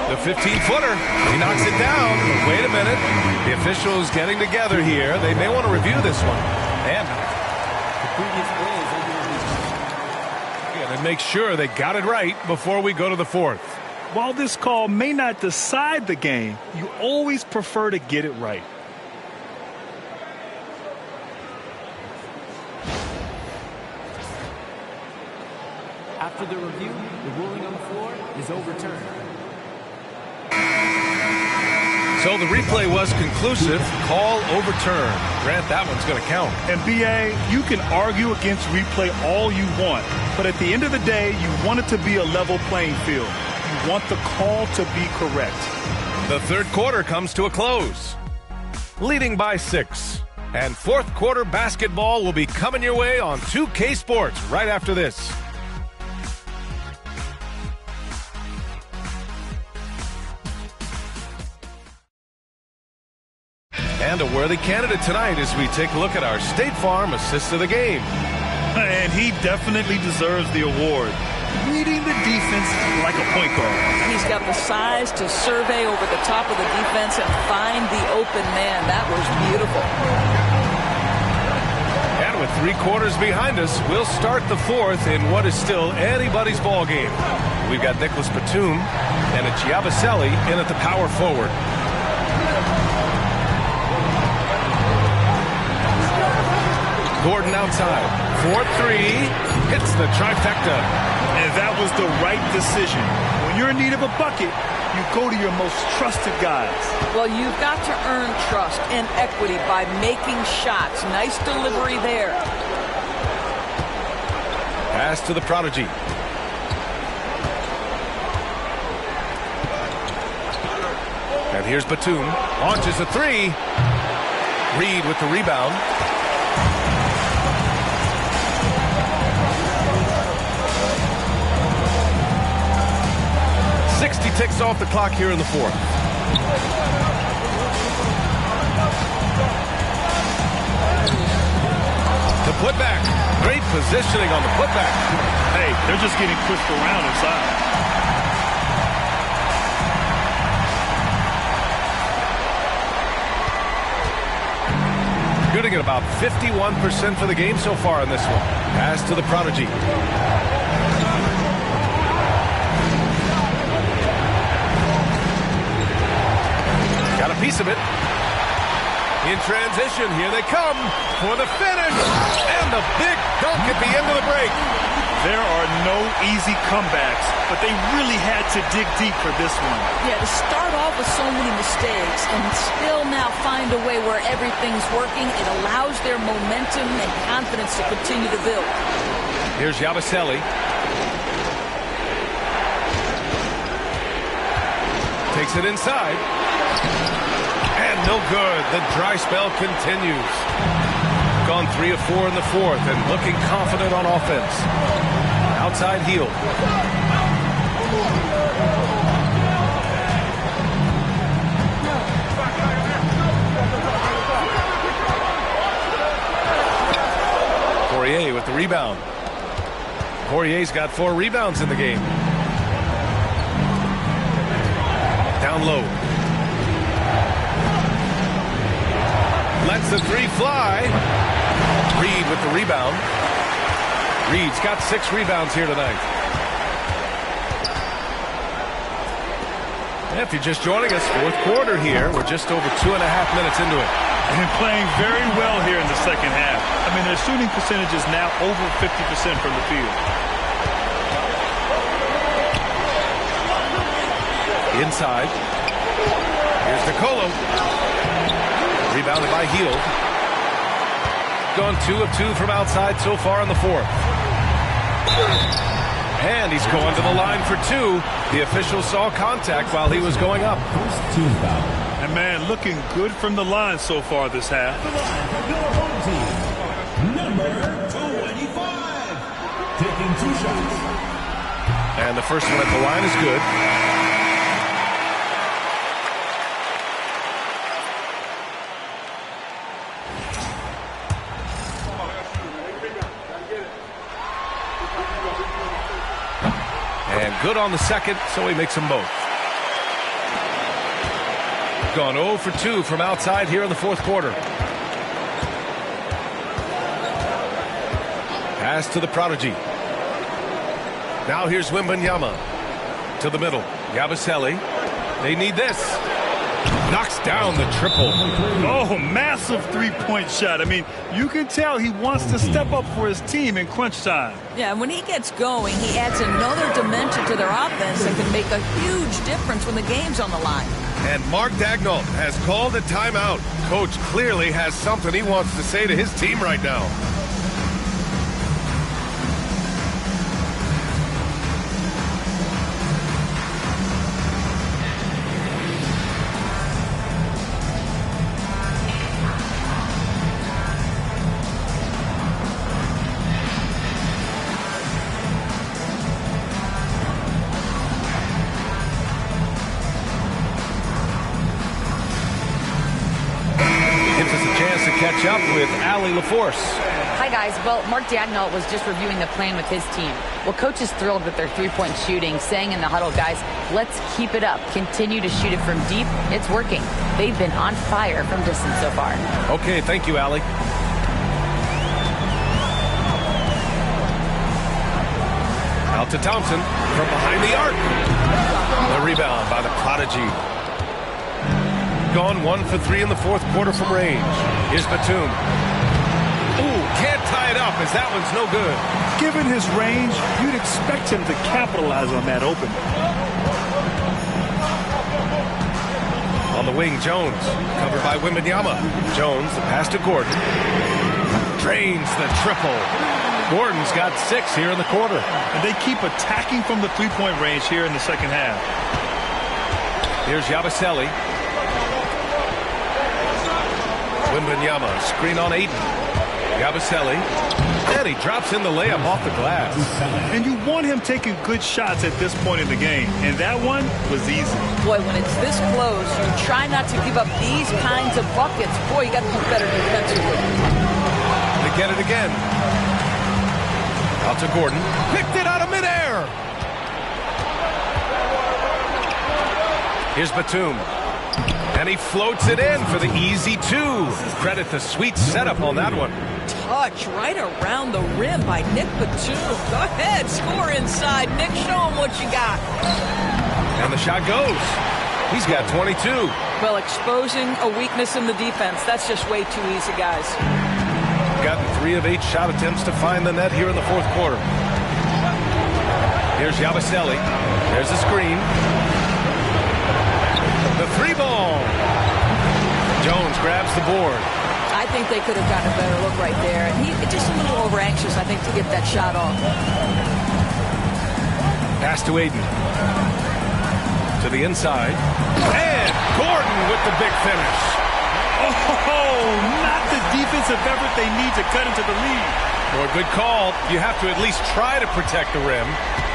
S2: The 15-footer. He knocks it down. Wait a minute. The officials getting together here. They may want to review this one. And make sure they got it right before we go to the fourth.
S1: While this call may not decide the game, you always prefer to get it right.
S9: After the review, the ruling on the floor is overturned.
S2: So the replay was conclusive. Call overturned. Grant, that one's going to count.
S1: And BA, you can argue against replay all you want, but at the end of the day, you want it to be a level playing field. You want the call to be correct.
S2: The third quarter comes to a close. Leading by 6. And fourth quarter basketball will be coming your way on 2K Sports right after this. And a worthy candidate tonight as we take a look at our State Farm assist of the game.
S1: And he definitely deserves the award. Reading the defense like a point guard.
S3: He's got the size to survey over the top of the defense and find the open man. That was beautiful.
S2: And with 3 quarters behind us, we'll start the fourth in what is still anybody's ball game. We've got Nicholas Batum and a Giabaselli in at the power forward. Gordon outside. 4-3. Hits the trifecta.
S1: And that was the right decision. When you're in need of a bucket, you go to your most trusted guys.
S3: Well, you've got to earn trust and equity by making shots. Nice delivery there.
S2: Pass to the prodigy. And here's Batum. Launches a 3. Reed with the rebound. 60 ticks off the clock here in the fourth. The putback. Great positioning on the putback.
S1: Hey, they're just getting pushed around inside.
S2: Shooting at about 51% for the game so far in this one. Pass to the prodigy. Got a piece of it. In transition, here they come for the finish. And the big dunk at the end of the break.
S1: There are no easy comebacks, but they really had to dig deep for this one.
S3: Yeah, to start off with so many mistakes and still now find a way where everything's working, it allows their momentum and confidence to continue to build.
S2: Here's Giabaselli. Takes it inside. And no good. The dry spell continues. Gone 3 of 4 in the fourth and looking confident on offense. Outside heel. Poirier with the rebound. Poirier's got 4 rebounds in the game. Down low. Lets the 3 fly. Reed with the rebound. Reed's got 6 rebounds here tonight. If you're just joining us, fourth quarter here. We're just over 2.5 minutes into it.
S1: And playing very well here in the second half. I mean, their shooting percentage is now over 50% from the field.
S2: Inside. Here's DeColo. Rebounded by Hield. gone 2 of 2 from outside so far in the fourth. And he's going to the line for 2. The official saw contact while he was going up.
S5: First team foul.
S1: And man, looking good from the line so far this half.
S5: The line for your home team, number 25. Taking 2 shots.
S2: And the first one at the line is good. And good on the second, so he makes them both. Gone 0 for 2 from outside here in the fourth quarter. Pass to the prodigy. Now here's Wembanyama to the middle. Yabusele. They need this. Knocks down the triple.
S1: Oh, massive three-point shot. I mean, you can tell he wants to step up for his team in crunch time.
S4: Yeah, when he gets going, he adds another dimension to their offense and can make a huge difference when the game's on the line.
S2: And Mark Daigneault has called a timeout. Coach clearly has something he wants to say to his team right now. Catch up with Allie LaForce.
S10: Hi, guys. Well, Mark Daigneault was just reviewing the plan with his team. Well, coach is thrilled with their three-point shooting, saying in the huddle, guys, let's keep it up. Continue to shoot it from deep. It's working. They've been on fire from distance so far.
S2: Okay, thank you, Allie. Out to Thompson from behind the arc. The rebound by the prodigy. Gone 1 for 3 in the fourth quarter from range. Here's Batum. Ooh, can't tie it up as that one's no good.
S1: Given his range, you'd expect him to capitalize on that opening.
S2: On the wing, Jones, covered by Wembanyama. Jones, the pass to Gordon. Drains the triple. Gordon's got 6 here in the quarter.
S1: And they keep attacking from the three-point range here in the second half.
S2: Here's Yabusele. Wembanyama, screen on Ayton. Yabusele. And he drops in the layup off the glass.
S1: And you want him taking good shots at this point in the game. And that one was easy.
S3: Boy, when it's this close, you try not to give up these kinds of buckets. Boy, you got to do better defensively.
S2: They get it again. Out to Gordon. Picked it out of midair. Here's Batum. And he floats it in for the easy 2. Credit the sweet setup on that one.
S3: Touch right around the rim by Nick Batum. Go ahead, score inside. Nick, show him what you got.
S2: And the shot goes. He's got 22.
S3: Well, exposing a weakness in the defense, that's just way too easy, guys.
S2: Gotten 3 of 8 shot attempts to find the net here in the fourth quarter. Here's Yabusele. There's a screen. The 3-ball. Jones grabs the board.
S3: I think they could have gotten a better look right there. And he just a little over anxious, I think, to get that shot off.
S2: Pass to Ayton. To the inside. And Gordon with the big finish.
S1: Oh, not the defensive effort they need to cut into the lead.
S2: Well, good call. You have to at least try to protect the rim.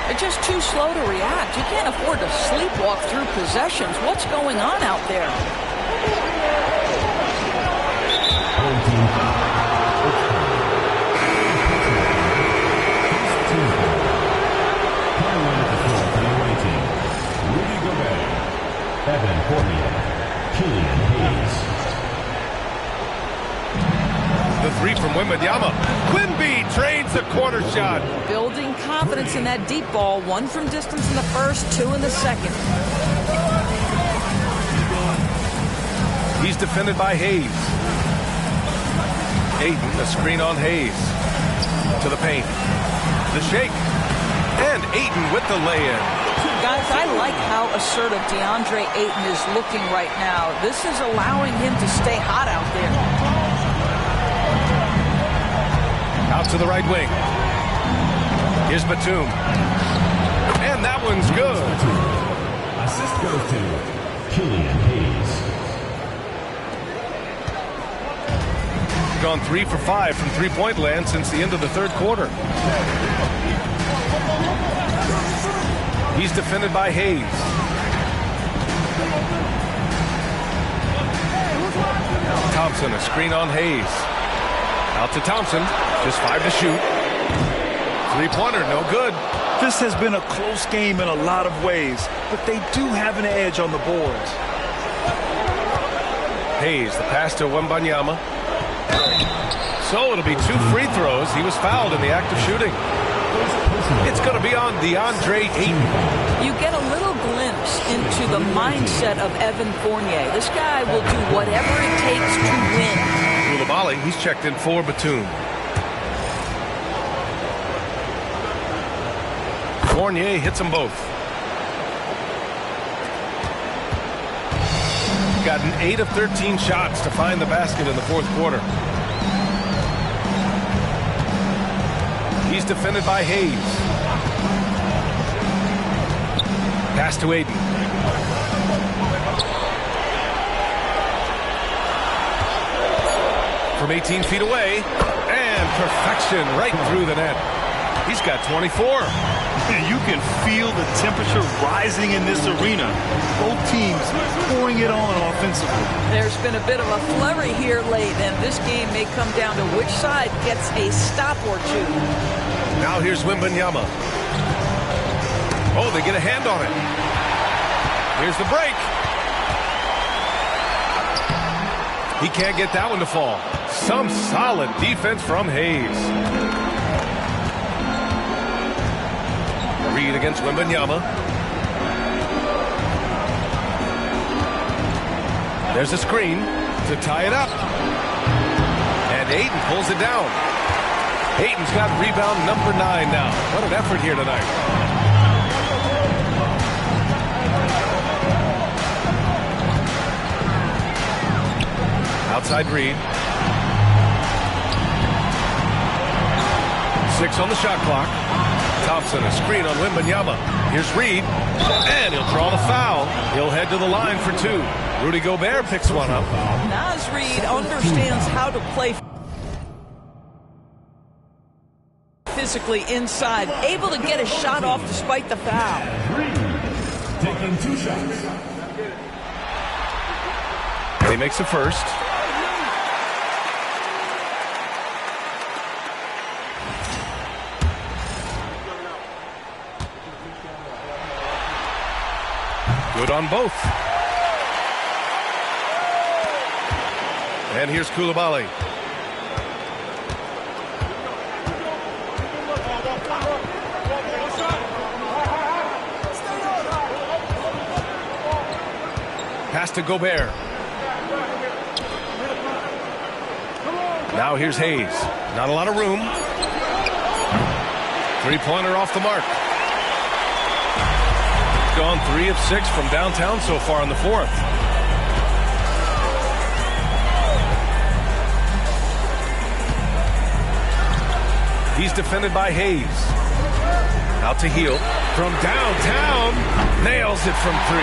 S3: They're just too slow to react. You can't afford to sleepwalk through possessions. What's going on out there?
S5: Evan Fournier, Killian Hayes.
S2: The 3 from Wembanyama. Quimby trains the corner shot.
S3: Building confidence in that deep ball. 1 from distance in the first, 2 in the second.
S2: He's defended by Hayes. Ayton, a screen on Hayes. To the paint. The shake. And Ayton with the lay-in.
S3: Guys, I like how assertive DeAndre Ayton is looking right now. This is allowing him to stay hot out there.
S2: Out to the right wing. Here's Batum. And that one's good.
S5: Assist goes to Killian Hayes.
S2: Gone 3 for 5 from three-point land since the end of the third quarter. He's defended by Hayes. Thompson, a screen on Hayes. Out to Thompson, just 5 to shoot. Three-pointer, no good.
S1: This has been a close game in a lot of ways, but they do have an edge on the boards.
S2: Hayes, the pass to Wembanyama. So it'll be 2 free throws. He was fouled in the act of shooting. It's going to be on DeAndre Ayton.
S3: You get a little glimpse into the mindset of Evan Fournier. This guy will do whatever it takes to win.
S2: Coulibaly, he's checked in for Batum. Fournier hits them both. Gotten 8 of 13 shots to find the basket in the fourth quarter. He's defended by Hayes. Pass to Ayton. From 18 feet away. And perfection right through the net. He's got 24.
S1: And you can feel the temperature rising in this arena. Both teams pouring it on offensively.
S3: There's been a bit of a flurry here late, and this game may come down to which side gets a stop or two.
S2: Now here's Wembanyama. Oh, they get a hand on it. Here's the break. He can't get that one to fall. Some solid defense from Hayes. Reed against Wembanyama. There's a screen to tie it up. And Ayton pulls it down. Ayton's got rebound number 9 now. What an effort here tonight. Outside Reed. 6 on the shot clock. Thompson, a screen on Wembanyama. Here's Reed, and he'll draw the foul. He'll head to the line for 2. Rudy Gobert picks one up.
S3: Naz Reid understands how to play physically inside, able to get a shot off despite the foul.
S5: Taking 2 shots.
S2: He makes the first. Good on both. And here's Coulibaly. Pass to Gobert. Now here's Hayes. Not a lot of room. Three-pointer off the mark. Gone 3 of 6 from downtown so far in the fourth. He's defended by Hayes. Out to Hield. From downtown. Nails it from 3.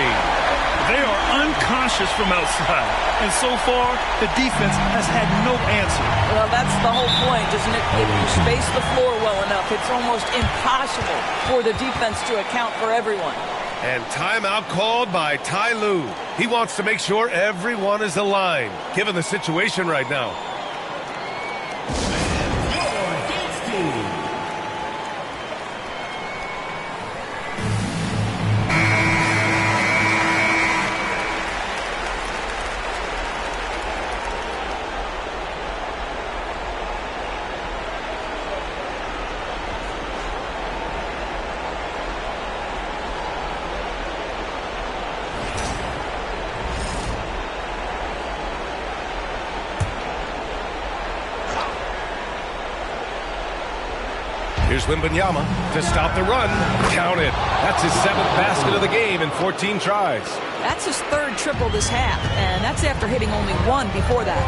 S1: They are unconscious from outside. And so far, the defense has had no answer.
S3: Well, that's the whole point, isn't it? If you space the floor well enough, it's almost impossible for the defense to account for everyone.
S2: And timeout called by Ty Lue. He wants to make sure everyone is aligned, given the situation right now. Here's Wembanyama to stop the run. Counted. That's his 7th basket of the game in 14 tries.
S3: That's his 3rd triple this half, and that's after hitting only 1 before that.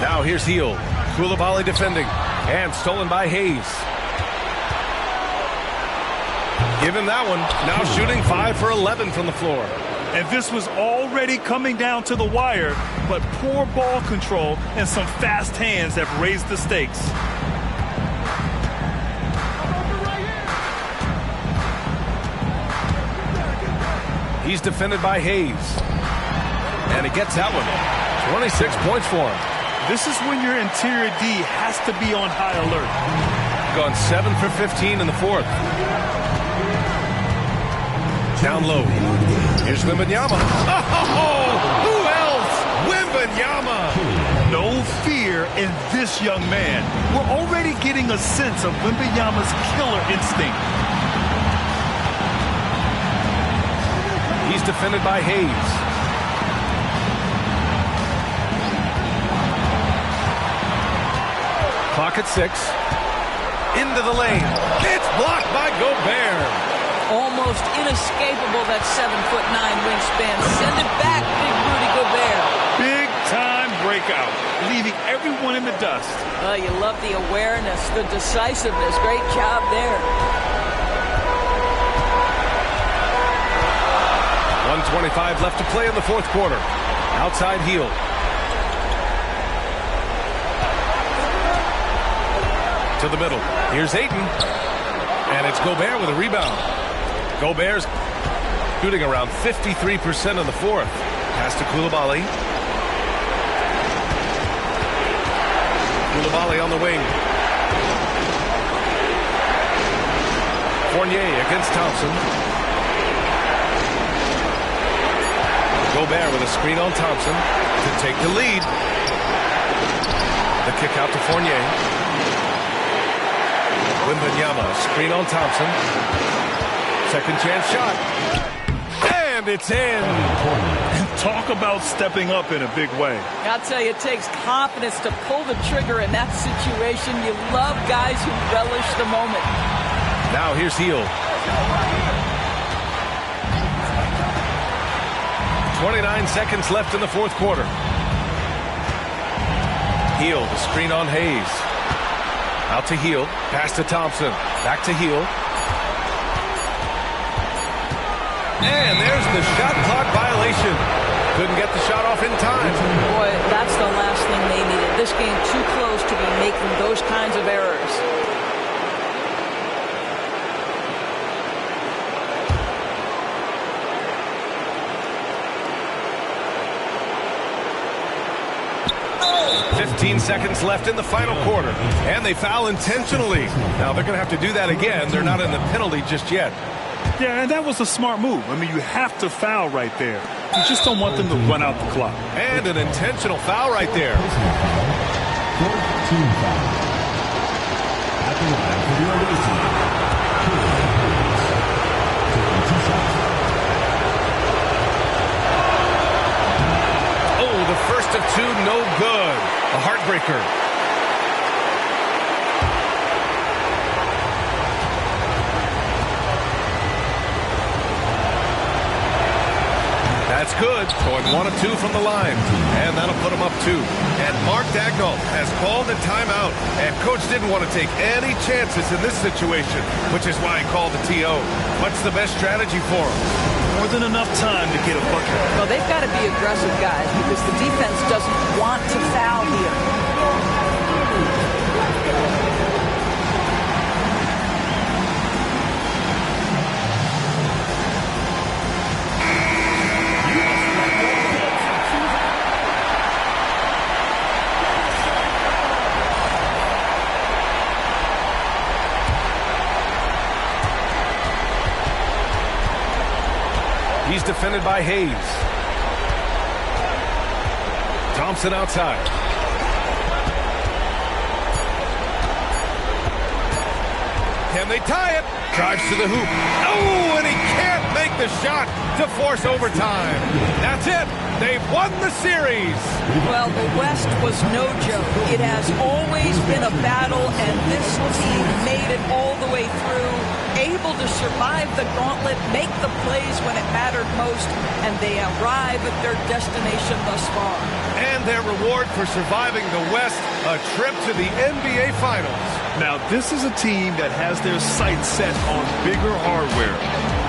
S2: Now here's Heel. Koulibaly defending. And stolen by Hayes. Give him that one. Now shooting 5 for 11 from the floor.
S1: And this was already coming down to the wire, but poor ball control and some fast hands have raised the stakes.
S2: He's defended by Hayes. And he gets that one. 26 points for him.
S1: This is when your interior D has to be on high alert.
S2: Gone 7 for 15 in the fourth. Down low. Here's Wembanyama. Oh, who else? Wembanyama.
S1: No fear in this young man. We're already getting a sense of Wembanyama's killer instinct.
S2: He's defended by Hayes. Clock at 6. Into the lane. It's blocked by Gobert.
S3: Almost inescapable, that 7'9" wingspan. Send it back, big Rudy Gobert.
S1: Big time breakout, leaving everyone in the dust.
S3: You love the awareness, the decisiveness. Great job there.
S2: 1:25 left to play in the fourth quarter. Outside Heel. To the middle. Here's Ayton. And it's Gobert with a rebound. Gobert's shooting around 53% in the fourth. Pass to Koulibaly. Koulibaly on the wing. Fournier against Thompson. Gobert with a screen on Thompson to take the lead. The kick out to Fournier. Wembanyama, screen on Thompson. Second chance shot. And it's in.
S1: Talk about stepping up in a big way.
S3: I'll tell you, it takes confidence to pull the trigger in that situation. You love guys who relish the moment.
S2: Now here's Heel. 29 seconds left in the fourth quarter. Heel, the screen on Hayes. Out to Heel. Pass to Thompson. Back to Heel. And there's the shot clock violation. Couldn't get the shot off in time.
S3: Boy, that's the last thing they needed. This game too close to be making those kinds of errors.
S2: Oh! 15 seconds left in the final quarter. And they foul intentionally. Now they're going to have to do that again. They're not in the penalty just yet.
S1: Yeah, and that was a smart move. I mean, you have to foul right there. You just don't want them to run out the clock.
S2: And an intentional foul right there.
S5: 14 foul. At the line for the away team. Taking 2 shots.
S2: Oh, the first of 2, no good. A heartbreaker. That's good. Going 1 of 2 from the line. And that'll put him up 2. And Mark Dagnall has called a timeout. And Coach didn't want to take any chances in this situation, which is why he called the TO. What's the best strategy for him?
S1: More than enough time to get a bucket.
S3: Well, they've got to be aggressive, guys, because the defense doesn't want to foul here.
S2: He's defended by Hayes. Thompson outside. Can they tie it? Drives to the hoop. Oh, and he can't make the shot to force overtime. That's it. They've won the series.
S3: Well, the West was no joke. It has always been a battle, and this team made it all the way through, able to survive the gauntlet, make the plays when it mattered most, and they arrive at their destination thus far.
S2: And their reward for surviving the West, a trip to the NBA Finals.
S1: Now, this is a team that has their sights set on bigger hardware.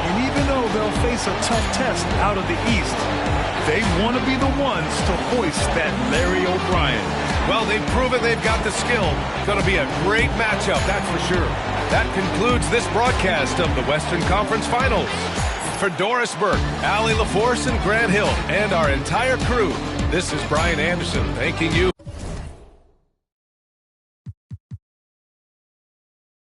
S1: And even though they'll face a tough test out of the East, they want to be the ones to hoist that Larry O'Brien.
S2: Well, they've proven they've got the skill. Going to be a great matchup, that's for sure. That concludes this broadcast of the Western Conference Finals. For Doris Burke, Allie LaForce, and Grant Hill, and our entire crew, this is Brian Anderson thanking you.